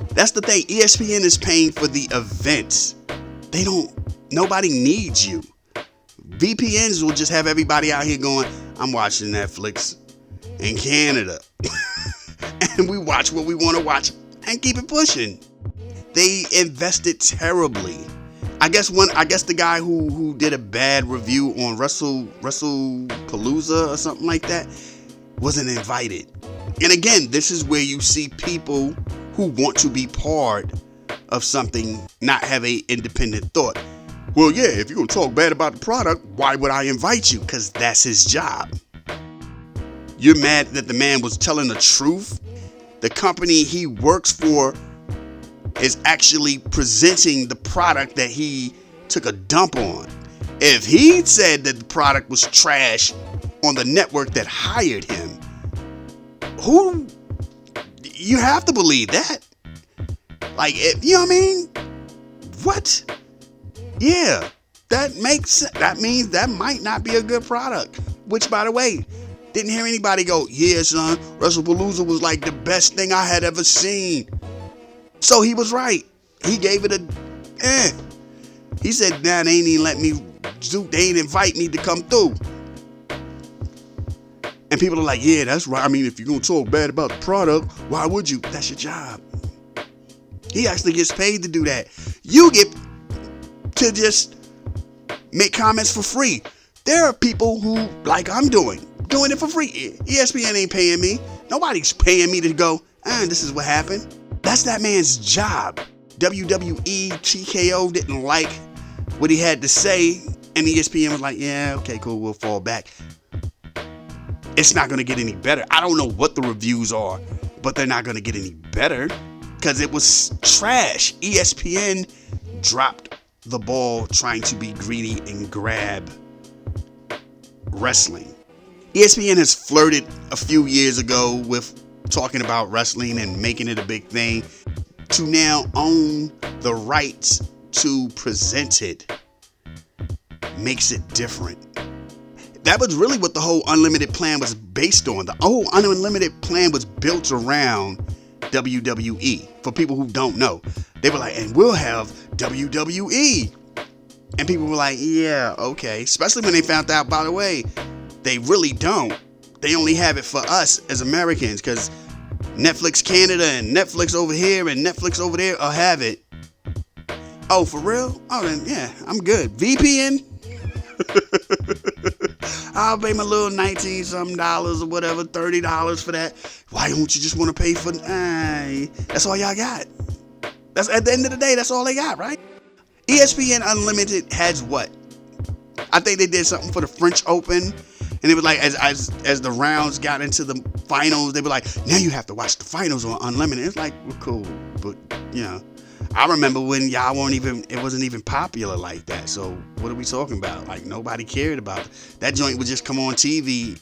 S2: That's the thing. ESPN is paying for the events. Nobody needs you. VPNs will just have everybody out here going, I'm watching Netflix in Canada. And we watch what we want to watch and keep it pushing. They invested terribly. I guess the guy who did a bad review on WrestlePalooza or something like that wasn't invited. And again, this is where you see people who want to be part of something not have a independent thought. Well, yeah, if you're going to talk bad about the product, why would I invite you? Because that's his job. You're mad that the man was telling the truth? The company he works for is actually presenting the product that he took a dump on. If he said that the product was trash on the network that hired him, you have to believe that. Like, you know what I mean? What? Yeah, that means that might not be a good product. Which, by the way, didn't hear anybody go, yeah, son, WrestlePalooza was like the best thing I had ever seen. So he was right. He gave it He said, nah, they ain't even let me do, they ain't invite me to come through. And people are like, yeah, that's right. I mean, if you're going to talk bad about the product, why would you? That's your job. He actually gets paid to do that. You get to just make comments for free. There are people who, like I'm doing it for free. ESPN ain't paying me. Nobody's paying me to go, this is what happened. That's that man's job. WWE, TKO didn't like what he had to say, and ESPN was like, yeah, okay, cool, we'll fall back. It's not going to get any better. I don't know what the reviews are, but they're not going to get any better because it was trash. ESPN dropped the ball trying to be greedy and grab wrestling. ESPN has flirted a few years ago with talking about wrestling and making it a big thing to now own the rights to present it. Makes it different. That was really what the whole unlimited plan was based on. The whole unlimited plan was built around WWE. For people who don't know, they were like, and we'll have WWE. And people were like, yeah, okay. Especially when they found out, by the way, they really don't. They only have it for us as Americans because Netflix Canada and Netflix over here and Netflix over there will have it. Oh, for real? Oh, then yeah, I'm good. VPN? I'll pay my little $19-something or whatever, $30 for that. Why don't you just want to pay for... that's all y'all got. That's at the end of the day, that's all they got, right? ESPN Unlimited has what? I think they did something for the French Open. And it was like, as the rounds got into the finals, they were like, now you have to watch the finals on Unlimited. It's like, well, cool. But, you know, I remember when y'all it wasn't even popular like that. So what are we talking about? Like, nobody cared about it. That joint would just come on TV.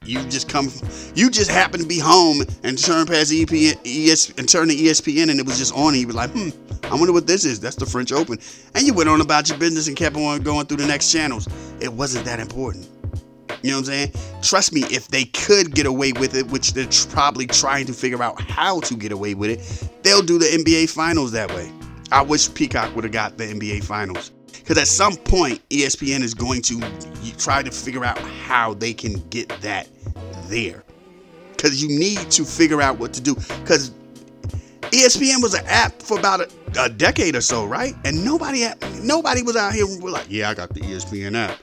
S2: You just happen to be home and turn past ESPN and turn to ESPN and it was just on and you were like, I wonder what this is. That's the French Open. And you went on about your business and kept on going through the next channels. It wasn't that important. You know what I'm saying? Trust me, if they could get away with it, which they're probably trying to figure out how to get away with it, they'll do the NBA Finals that way. I wish Peacock would have got the NBA Finals. Because at some point, ESPN is going to try to figure out how they can get that there. Because you need to figure out what to do. Because ESPN was an app for about a decade or so, right? And nobody was out here and were like, yeah, I got the ESPN app.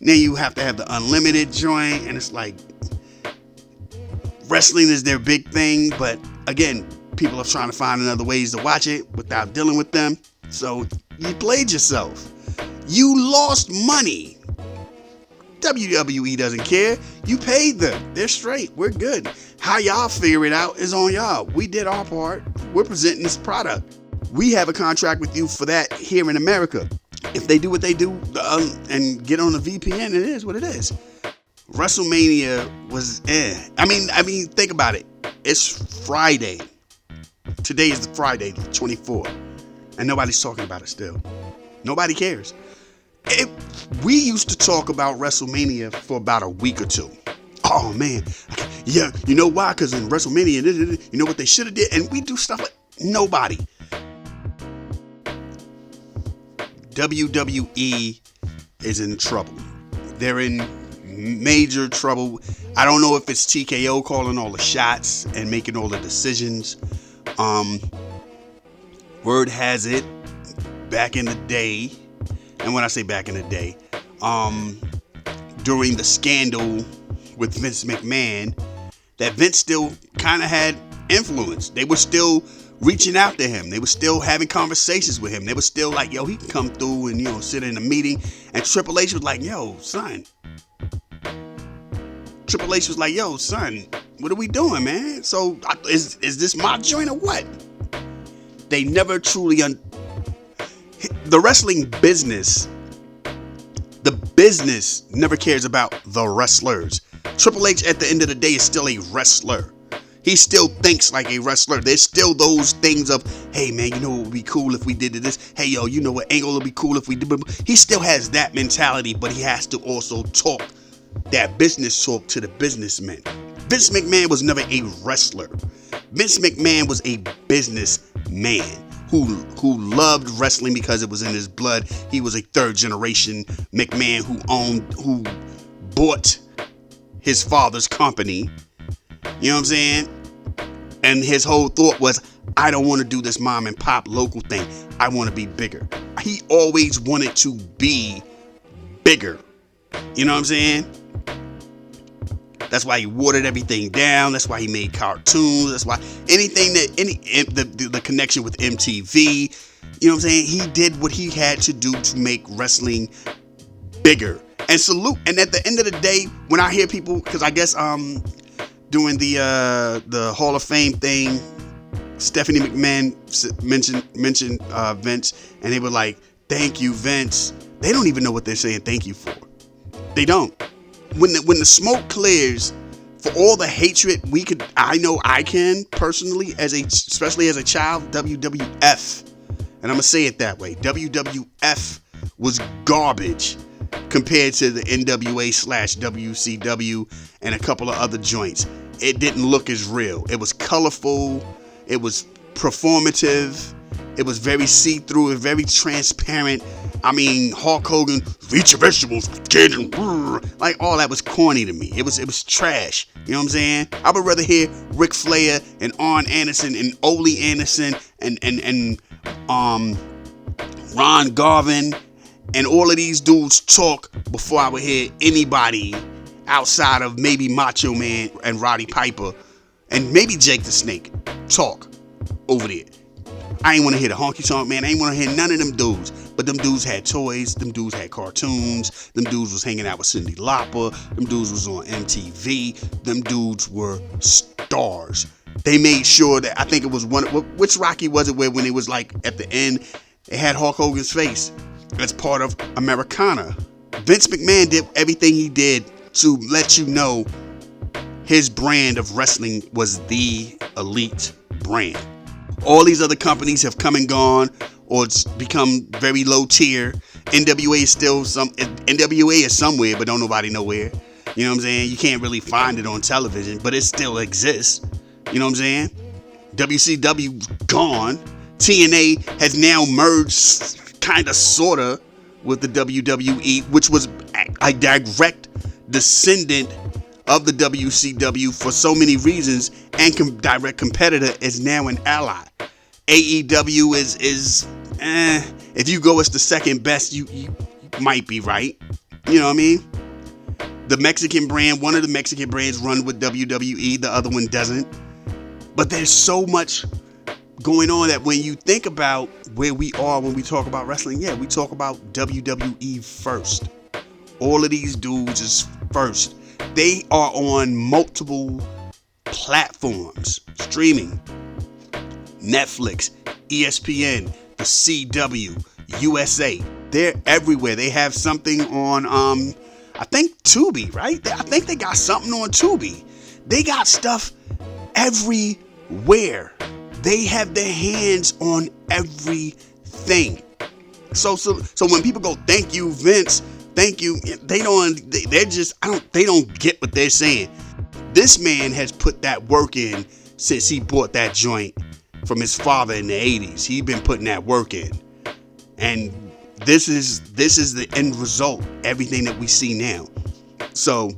S2: Now you have to have the unlimited joint, and it's like wrestling is their big thing, but again, people are trying to find other ways to watch it without dealing with them. So you played yourself. You lost money. WWE doesn't care. You paid them. They're straight. We're good. How y'all figure it out is on y'all. We did our part. We're presenting this product. We have a contract with you for that here in America. If they do what they do and get on the VPN, it is what it is. WrestleMania was I mean, think about it. It's Friday. Today is the Friday, the 24th. And nobody's talking about it still. Nobody cares. We used to talk about WrestleMania for about a week or two. Oh, man. Yeah, you know why? Because in WrestleMania, you know what they should have did? And we do stuff like nobody. WWE is in trouble. They're in major trouble. I don't know if it's TKO calling all the shots and making all the decisions. Word has it, back in the day, and when I say back in the day, during the scandal with Vince McMahon, that Vince still kind of had influence. They were still reaching out to him. They were still having conversations with him. They were still like, yo, he can come through and, sit in a meeting. And Triple H was like, yo, son. Triple H was like, yo, son, what are we doing, man? So is this my joint or what? They never truly... The wrestling business, the business never cares about the wrestlers. Triple H at the end of the day is still a wrestler. He still thinks like a wrestler. There's still those things of, hey, man, you know what would be cool if we did this? Hey, yo, you know what angle would be cool if we did? He still has that mentality, but he has to also talk that business talk to the businessmen. Vince McMahon was never a wrestler. Vince McMahon was a businessman who loved wrestling because it was in his blood. He was a third generation McMahon who bought his father's company. You know what I'm saying? And his whole thought was, I don't want to do this mom and pop local thing. I want to be bigger. He always wanted to be bigger. You know what I'm saying? That's why he watered everything down. That's why he made cartoons. That's why anything that the connection with MTV, you know what I'm saying? He did what he had to do to make wrestling bigger. And salute. And at the end of the day, when I hear people, because I guess doing the Hall of Fame thing, Stephanie McMahon mentioned Vince, and they were like, "Thank you, Vince." They don't even know what they're saying thank you for. They don't. When the smoke clears, for all the hatred I know I can personally, especially as a child, WWF, and I'm gonna say it that way, WWF was garbage compared to the NWA/WCW and a couple of other joints. It didn't look as real. It was colorful. It was performative. It was very see-through and very transparent. I mean, Hulk Hogan, eat your vegetables, kid, like all that was corny to me. It was trash. You know what I'm saying? I would rather hear Ric Flair and Arn Anderson and Ole Anderson and Ron Garvin and all of these dudes talk before I would hear anybody outside of maybe Macho Man and Roddy Piper and maybe Jake the Snake talk over there. I ain't want to hear the honky tonk man. I ain't want to hear none of them dudes. But them dudes had toys. Them dudes had cartoons. Them dudes was hanging out with Cyndi Lauper. Them dudes was on MTV. Them dudes were stars. They made sure that, I think it was which Rocky was it where when it was like at the end, they had Hulk Hogan's face as part of Americana. Vince McMahon did everything he did to let you know his brand of wrestling was the elite brand. All these other companies have come and gone, or it's become very low tier. NWA is somewhere, but don't nobody know where. You know what I'm saying? You can't really find it on television, but it still exists. You know what I'm saying? WCW gone. TNA has now merged, kind of, sort of, with the WWE, which was a direct descendant of the WCW for so many reasons, and direct competitor, is now an ally. AEW is if you go as the second best, you might be right. You know what I mean? The Mexican brand, one of the Mexican brands run with WWE, the other one doesn't. But there's so much going on that when you think about where we are when we talk about wrestling, we talk about WWE first. All of these dudes is first. They are on multiple platforms, streaming, Netflix, ESPN, the CW, USA. They're everywhere. They have something on, I think Tubi, right? I think they got something on Tubi. They got stuff everywhere. They have their hands on everything. So when people go, "Thank you, Vince," thank you, they don't get what they're saying. This man has put that work in since he bought that joint from his father in the 80s. He's been putting that work in. And this is the end result, everything that we see now. So,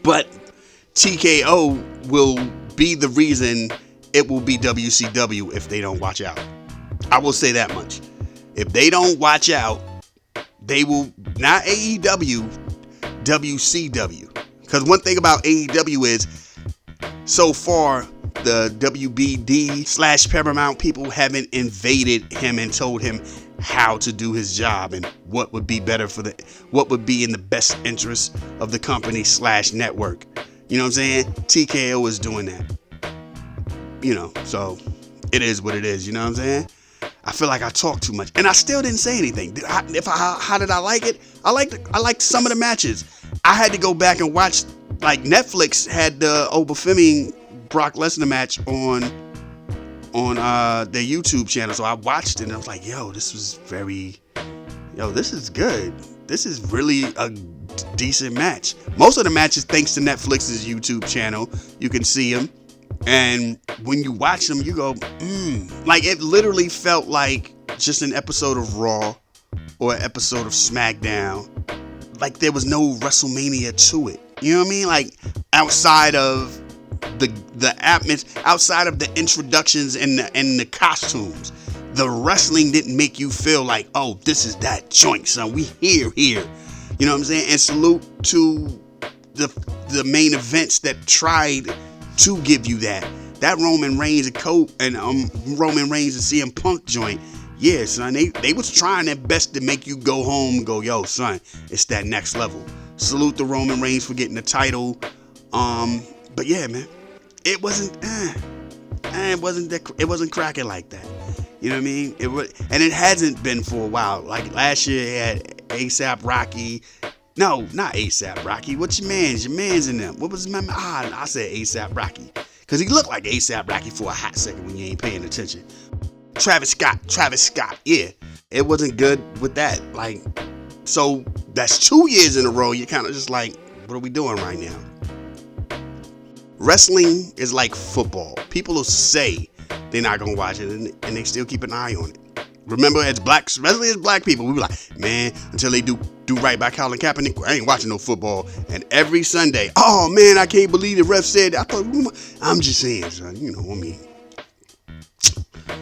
S2: but TKO will be the reason it will be WCW if they don't watch out. I will say that much. If they don't watch out, they will, not AEW, WCW. Because one thing about AEW is, so far, the WBD/Paramount people haven't invaded him and told him how to do his job and what would be better what would be in the best interest of the company/network. You know what I'm saying? TKO is doing that. You know, so it is what it is. You know what I'm saying? I feel like I talk too much, and I still didn't say anything. How did I like it? I liked some of the matches. I had to go back and watch. Like, Netflix had the Femi Brock Lesnar match on their YouTube channel, so I watched it and I was like, this is good. This is really a decent match. Most of the matches, thanks to Netflix's YouTube channel, you can see them. And when you watch them, you go, like, it literally felt like just an episode of Raw or an episode of SmackDown. Like, there was no WrestleMania to it. You know what I mean? Like, outside of the atmosphere, outside of the introductions and the costumes, the wrestling didn't make you feel like, oh, this is that joint, son. We here. You know what I'm saying? And salute to the main events that tried to give you that Roman Reigns and Roman Reigns and CM Punk joint. Yeah, son, they was trying their best to make you go home and go, yo, son, it's that next level. Salute to Roman Reigns for getting the title. But yeah, man, it wasn't cracking like that. You know what I mean? And it hasn't been for a while. Like last year, it had ASAP Rocky. No, not ASAP Rocky. What's your man's? Your man's in them. What was his man? I said ASAP Rocky. Because he looked like ASAP Rocky for a hot second when you ain't paying attention. Travis Scott. Yeah, it wasn't good with that. Like, so that's 2 years in a row. You're kind of just like, what are we doing right now? Wrestling is like football. People will say they're not going to watch it, and they still keep an eye on it. Remember, as especially as black people, we be like, man, until they do right by Colin Kaepernick, I ain't watching no football. And every Sunday, oh man, I can't believe the ref said that. I'm just saying, son, you know what I mean?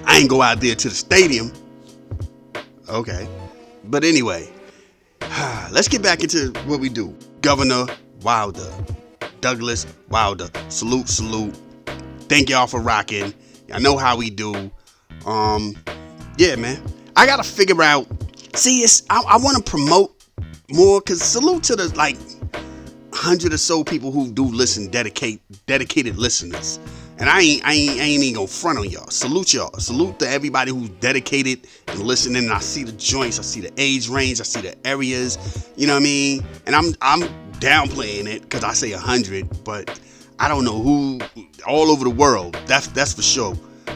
S2: I ain't go out there to the stadium. Okay. But anyway, let's get back into what we do. Governor Wilder. Douglas Wilder. Salute. Thank y'all for rocking. I know how we do. Yeah, man. I gotta figure out. See, I want to promote more, cause salute to the like 100 or so people who do listen, dedicated listeners. And I ain't even gonna front on y'all. Salute y'all. Salute to everybody who's dedicated and listening. And I see the joints, I see the age range, I see the areas. You know what I mean? And I'm downplaying it because I say 100, but I don't know who all over the world. That's for sure.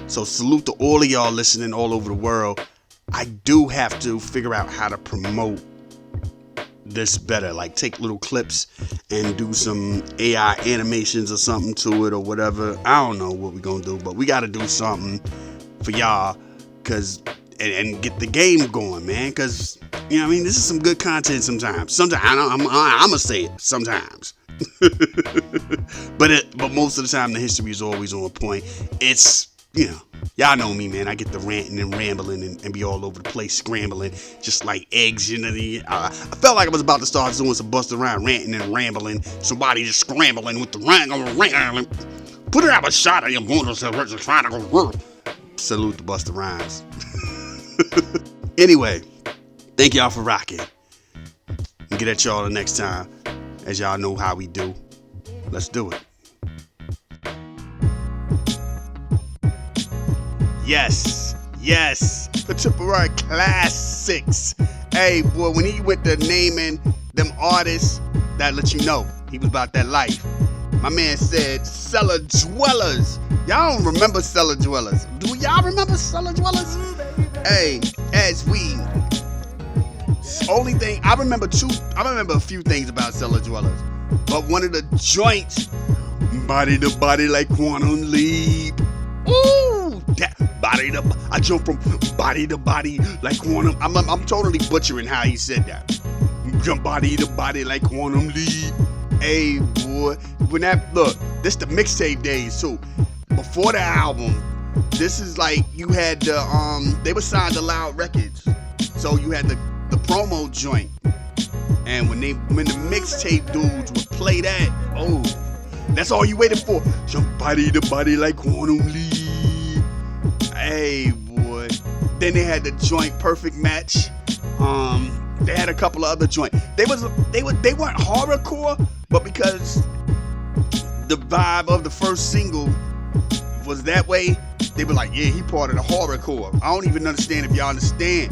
S2: So salute to all of y'all listening all over the world. I do have to figure out how to promote this better, like take little clips and do some AI animations or something to it or whatever. I don't know what we're gonna do, but we gotta do something for y'all, cause and get the game going, man, cause you know what I mean, this is some good content sometimes. I'm gonna say it sometimes. but most of the time the history is always on point. It's, you know, y'all know me, man. I get the ranting and rambling and be all over the place, scrambling, just like eggs. You know, I felt like I was about to start doing some Busta Rhymes ranting and rambling. Somebody just scrambling with the rambling. Put it out a shot of your bonus and trying to go work. Salute to Busta Rhymes. Anyway, thank y'all for rocking. And get at y'all the next time. As y'all know how we do. Let's do it. Yes. Contemporary classics. Hey, boy, when he went to naming them artists, that let you know he was about that life. My man said Cella Dwellas. Y'all don't remember Cella Dwellas. Do y'all remember Cella Dwellas? Hey, only thing, I remember a few things about Cella Dwellas. But one of the joints, body to body like quantum leap. Ooh, that I jump from body to body like quantum. I'm totally butchering how he said that. Jump body to body like quantum leap. Hey, boy, this the mixtape days too. Before the album, this is like you had the they were signed to Loud Records, so you had the promo joint, and when the mixtape dudes would play that, oh, that's all you waited for. Jump body to body like quantum leap. Hey, boy. Then they had the joint Perfect Match. They had a couple of other joints. They weren't horrorcore, but because the vibe of the first single was that way, they were like, yeah, he part of the horrorcore. I don't even understand if y'all understand.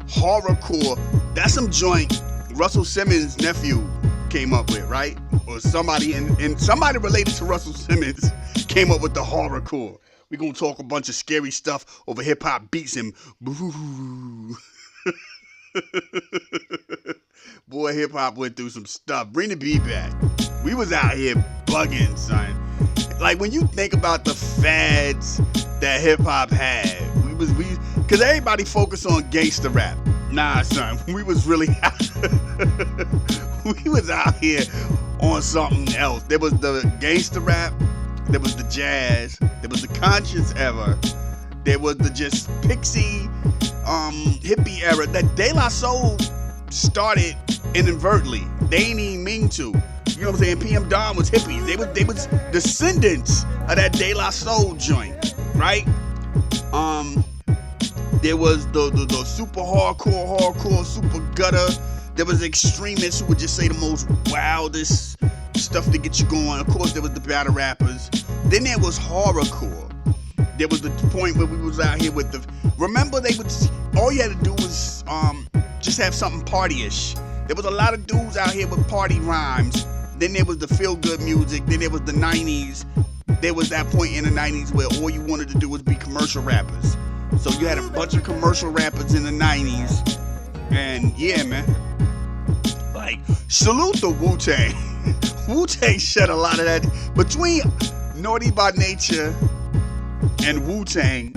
S2: Horrorcore, that's some joint Russell Simmons' nephew came up with, right? Or somebody and somebody related to Russell Simmons came up with the horrorcore. We're gonna talk a bunch of scary stuff over hip hop beats and boo. Boy, hip hop went through some stuff. Bring the beat back. We was out here bugging, son. Like when you think about the fads that hip hop had, cause everybody focused on gangster rap. Nah, son, we was really we was out here on something else. There was the gangster rap, there was the jazz, there was the conscious era, there was the just pixie, hippie era that De La Soul started inadvertently. They ain't even mean to. You know what I'm saying? PM Dawn was hippies. They was descendants of that De La Soul joint, right? There was the super hardcore, super gutter. There was extremists who would just say the most wildest stuff to get you going. Of course, there was the battle rappers. Then there was horrorcore. There was the point where we was out here with the. Remember, they would. All you had to do was just have something partyish. There was a lot of dudes out here with party rhymes. Then there was the feel good music. Then there was the 90s. There was that point in the 90s where all you wanted to do was be commercial rappers. So you had a bunch of commercial rappers in the 90s. And yeah, man. Like, salute the Wu-Tang. Wu-Tang shed a lot of that. Between Naughty by Nature and Wu-Tang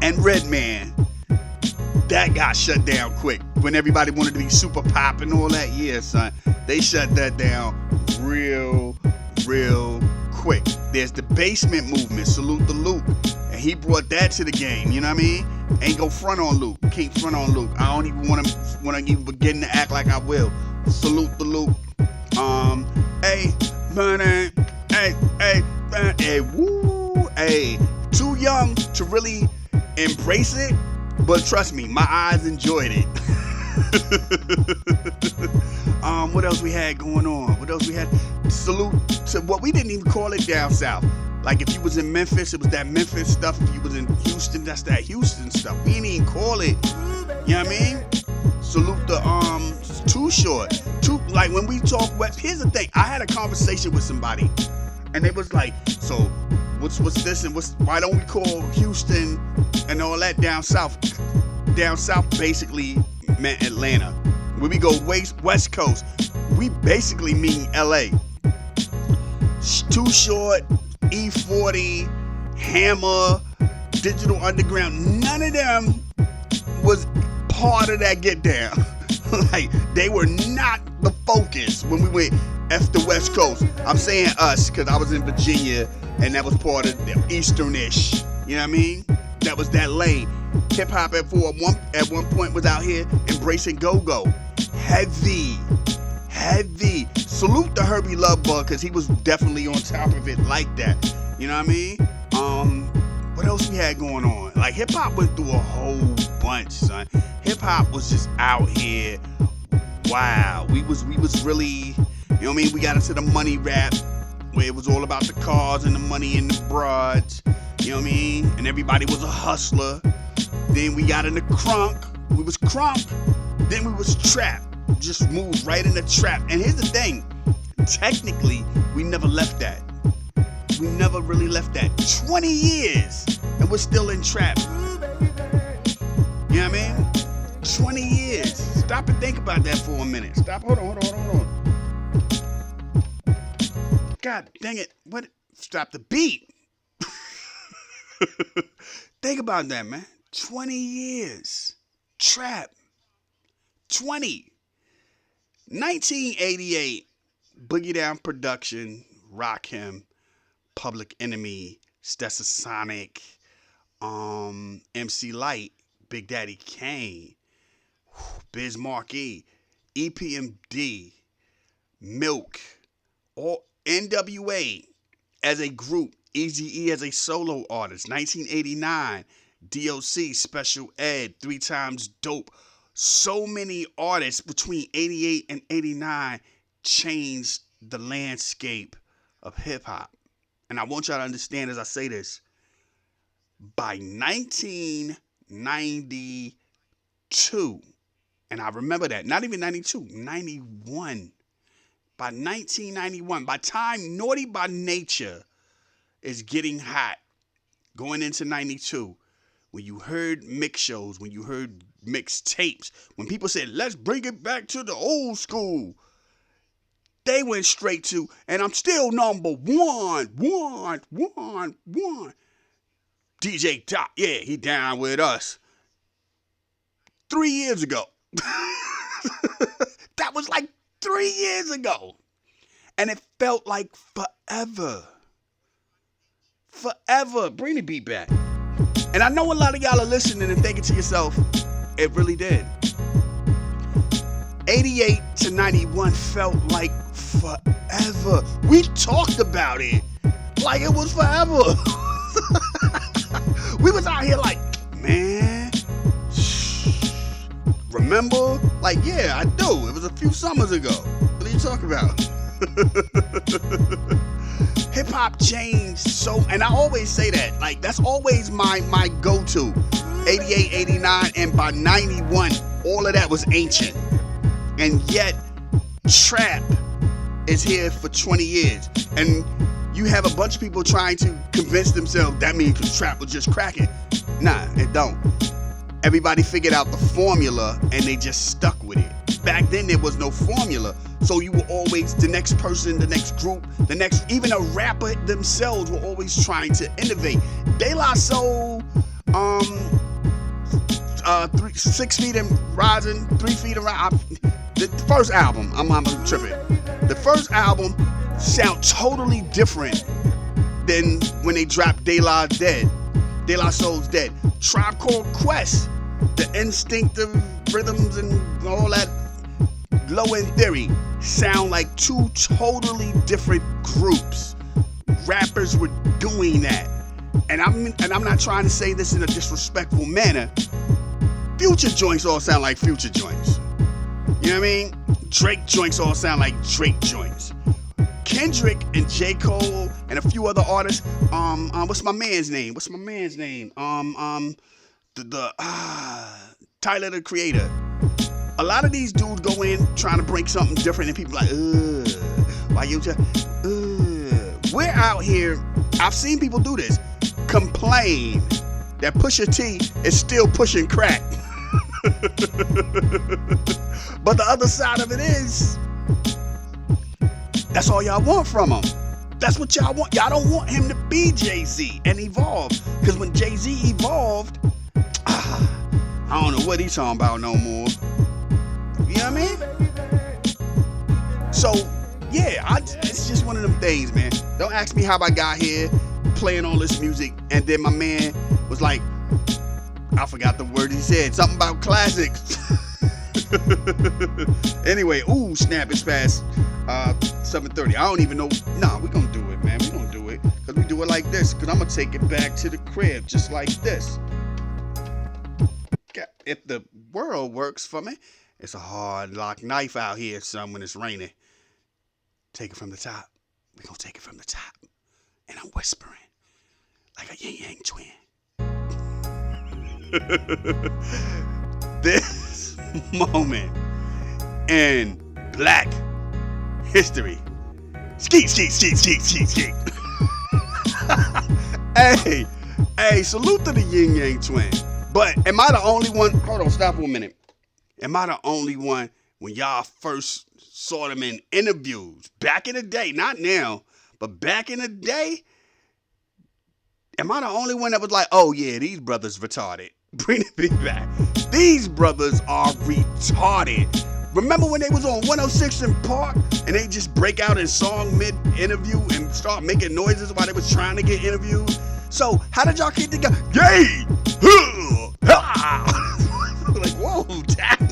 S2: and Redman, that got shut down quick. When everybody wanted to be super pop and all that, yeah, son. They shut that down real quick. There's the basement movement, salute the Luke. And he brought that to the game, you know what I mean? Ain't go front on Luke. Can't front on Luke. I don't even want to even begin to act like I will. Salute the Luke. Hey, woo, hey. Too young to really embrace it, but trust me, my eyes enjoyed it. What else we had going on? What else we had? Salute to what we didn't even call it down south. Like if you was in Memphis, it was that Memphis stuff. If you was in Houston, that's that Houston stuff. We didn't even call it. You know what I mean? Salute the Too Short. Like when we talk West. Here's the thing. I had a conversation with somebody, and they was like, "So, what's this and why don't we call Houston and all that down south?" Down south basically meant Atlanta. When we go West Coast, we basically mean LA. Too Short, E40, Hammer, Digital Underground, none of them was part of that get down. Like, they were not the focus when we went F the West Coast. I'm saying us because I was in Virginia and that was part of the Eastern-ish. You know what I mean? That was that lane. Hip hop at one point was out here embracing go-go. Heavy. Salute to Herbie Lovebug because he was definitely on top of it like that. You know what I mean? What else we had going on? Like hip hop went through a whole bunch, son. Hip hop was just out here. Wow. We was really, you know what I mean? We got into the money rap where it was all about the cars and the money and the broads. You know what I mean? And everybody was a hustler. Then we got into crunk. We was crunk. Then we was trap. Just moved right in the trap. And here's the thing. Technically, we never left that. We never really left that. 20 years. And we're still in trap. You know what I mean? 20 years. Stop and think about that for a minute. Stop. Hold on. God dang it. What? Stop the beat. Think about that, man. 20 years. Trap. 20. 1988. Boogie Down Production. Rakim. Public Enemy. Stetsasonic. MC Light. Big Daddy Kane. Biz Markie. EPMD. Milk. All NWA as a group. Eazy-E as a solo artist. 1989. DOC, Special Ed, 3 Times Dope. So many artists between 88 and 89 changed the landscape of hip-hop. And I want y'all to understand as I say this. By 1992, and I remember that, not even 92, 91. By 1991, by time Naughty by Nature is getting hot, going into 92, when you heard mix shows, when you heard mix tapes, when people said, let's bring it back to the old school, they went straight to, and I'm still number one. DJ Dot, yeah, he down with us. 3 years ago. That was like 3 years ago. And it felt like forever. forever. Bring the beat back. And I know a lot of y'all are listening and thinking to yourself, it really did. 88 to 91 felt like forever. We talked about it like it was forever. We was out here like, man, remember? Like, yeah, I do. It was a few summers ago. What are you talking about? Hip hop changed so, and I always say that, like, that's always my go-to. 88, 89, and by 91, all of that was ancient. And yet, trap is here for 20 years. And you have a bunch of people trying to convince themselves that means trap was just cracking. Nah, it don't. Everybody figured out the formula and they just stuck with it. Back then there was no formula, so you were always the next person, the next group, the next, even a rapper themselves were always trying to innovate. De La Soul, 6 feet and rising, 3 feet and rising. The first album, I'm tripping. The first album sound totally different than when they dropped De La Soul's Dead. Tribe Called Quest, the instinctive rhythms and all that Low End Theory sound like two totally different groups. Rappers were doing that. And I'm not trying to say this in a disrespectful manner. Future joints all sound like Future joints. You know what I mean? Drake joints all sound like Drake joints. Kendrick and J. Cole and a few other artists. What's my man's name? Tyler the Creator. A lot of these dudes go in trying to bring something different, and people like, why you just, We're out here. I've seen people do this. Complain that Pusha T is still pushing crack. But the other side of it is, that's all y'all want from him. That's what y'all want. Y'all don't want him to be Jay-Z and evolve. Because when Jay-Z evolved, I don't know what he's talking about no more. You know what I mean? So, yeah, it's just one of them things, man. Don't ask me how I got here playing all this music. And then my man was like, I forgot the word he said. Something about classics. Anyway, snap, it's past 7:30. I don't even know. Nah, we gonna do it, man. We gonna do it. Because we do it like this. Because I'm gonna take it back to the crib just like this. If the world works for me, it's a hard lock knife out here, son, when it's raining. Take it from the top. We gonna take it from the top. And I'm whispering like a yin-yang twin. This moment in Black history. Skeet, skeet, skeet, skeet, skeet, skeet. Hey, salute to the Yin Yang Twin. But am I the only one? Hold on, stop for a minute. Am I the only one when y'all first saw them in interviews back in the day? Not now, but back in the day. Am I the only one that was like, oh yeah, these brothers retarded? Bring the beat back. These brothers are retarded. Remember when they was on 106 in Park and they just break out in song mid-interview and start making noises while they was trying to get interviewed? So how did y'all keep together? Yay! Like, whoa, damn,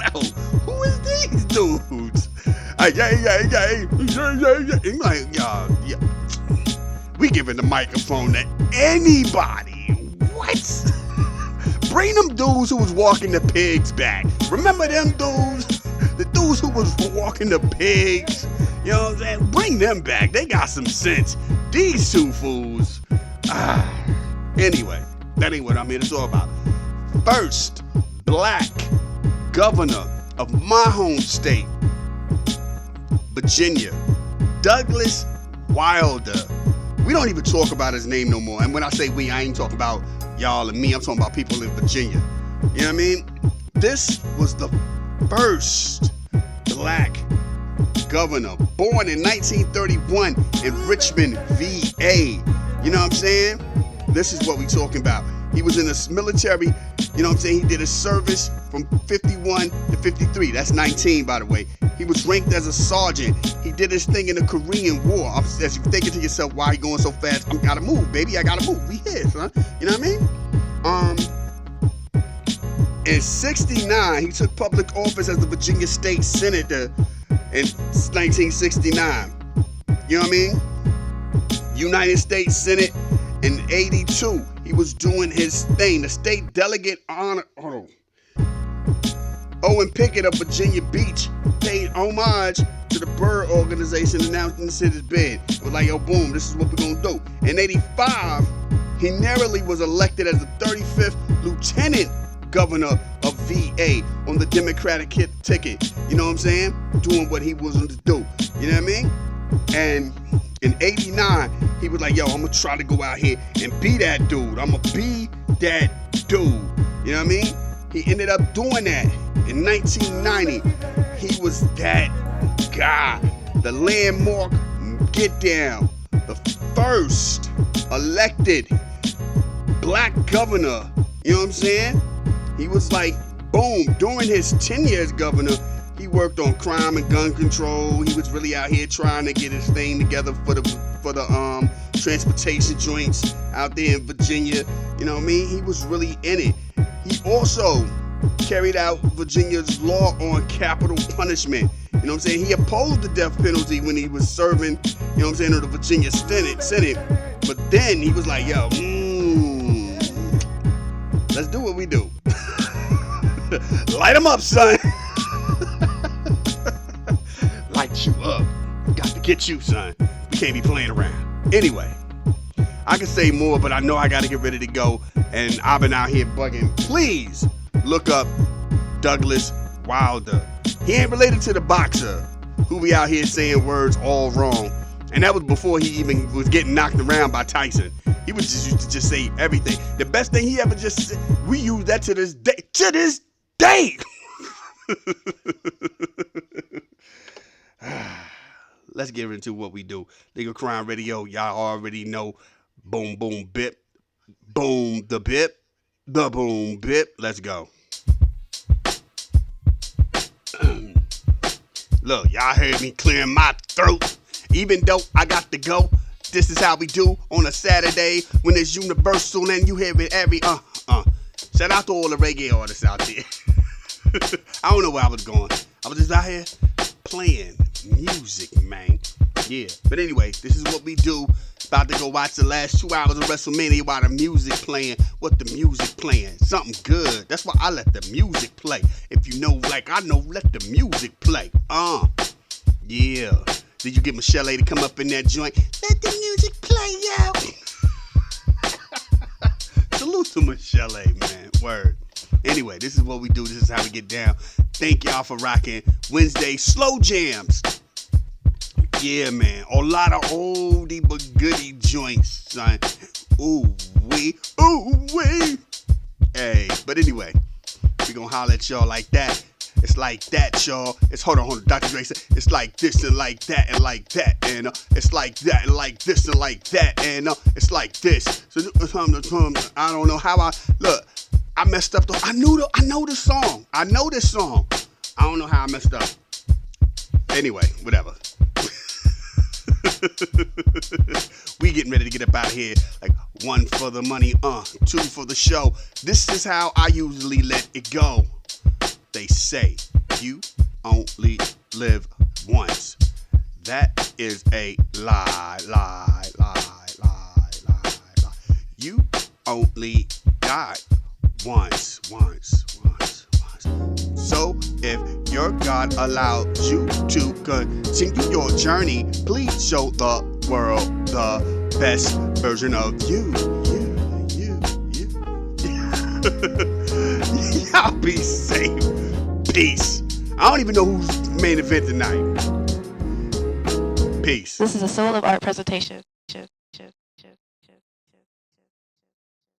S2: who is these dudes? Yay. Like, yeah. We giving the microphone to anybody. What? Bring them dudes who was walking the pigs back. Remember them dudes? The dudes who was walking the pigs. You know what I'm saying? Bring them back. They got some sense. These two fools. Anyway, that ain't what I'm here to talk about. First black governor of my home state, Virginia, Douglas Wilder. We don't even talk about his name no more. And when I say we, I ain't talking about y'all and me. I'm talking about people in Virginia. You know what I mean? This was the first black governor, born in 1931 in Richmond, VA. You know what I'm saying? This is what we talking about. He was in the military, you know what I'm saying? He did his service from 51 to 53. That's 19, by the way. He was ranked as a sergeant. He did his thing in the Korean War. As you're thinking to yourself, why he going so fast? I gotta move, baby. I gotta move. We here, son. You know what I mean? In 69, he took public office as the Virginia State Senator in 1969. You know what I mean? United States Senate in 82. He was doing his thing. The state delegate honor. Hold on. Owen Pickett of Virginia Beach paid homage to the Byrd organization, announcing his bid. It was like, yo, boom, this is what we're gonna do. In 85, he narrowly was elected as the 35th lieutenant governor of VA on the Democratic ticket. You know what I'm saying? Doing what he was going to do. You know what I mean? And in 89, he was like, yo, I'm going to try to go out here and be that dude. I'm going to be that dude. You know what I mean? He ended up doing that. In 1990, he was that guy. The landmark get down. The first elected black governor. You know what I'm saying? He was like, boom, during his 10 years governor, he worked on crime and gun control. He was really out here trying to get his thing together for the transportation joints out there in Virginia. You know what I mean? He was really in it. He also carried out Virginia's law on capital punishment. You know what I'm saying? He opposed the death penalty when he was serving, you know what I'm saying, in the Virginia Senate. But then he was like, yo, let's do what we do. Light them up, son. Light you up. Got to get you, son. We can't be playing around. Anyway, I can say more, but I know I got to get ready to go. And I've been out here bugging. Please look up Douglas Wilder. He ain't related to the boxer who be out here saying words all wrong. And that was before he even was getting knocked around by Tyson. He was just used to just say everything. The best thing he ever just said, we use that to this day. To this day! Let's get into what we do. Legal Crime Radio, y'all already know. Boom, boom, bip. Boom, the bip. The boom, bip. Let's go. Look, y'all heard me clearing my throat. Even though I got to go, this is how we do on a Saturday when it's universal and you hear it every Shout out to all the reggae artists out there. I don't know where I was going. I was just out here playing music, man. Yeah. But anyway, this is what we do. About to go watch the last 2 hours of WrestleMania while the music playing. What the music playing? Something good. That's why I let the music play. If you know, like I know, let the music play. Yeah. Did you get Michelle A to come up in that joint? Let the music play, yo. Salute to Michelle A, man. Word. Anyway, this is what we do. This is how we get down. Thank y'all for rocking Wednesday slow jams. Yeah, man. A lot of oldie but goodie joints, son. Ooh wee. Hey, but anyway, we gonna holler at y'all like that. It's like that, y'all. It's hold on. Dr. Dre said it's like this and like that and like that and it's like that and like this and like that and it's like this. So I don't know how I look. I messed up though. I know the song. I know this song. I don't know how I messed up. Anyway, whatever. We getting ready to get up out of here. Like 1 for the money, 2 for the show. This is how I usually let it go. They say you only live once. That is a lie. You only die once. So if your God allowed you to continue your journey, please show the world the best version of you. Y'all be safe. Peace. I don't even know who's main event tonight. Peace.
S1: This is a Soul of Art presentation.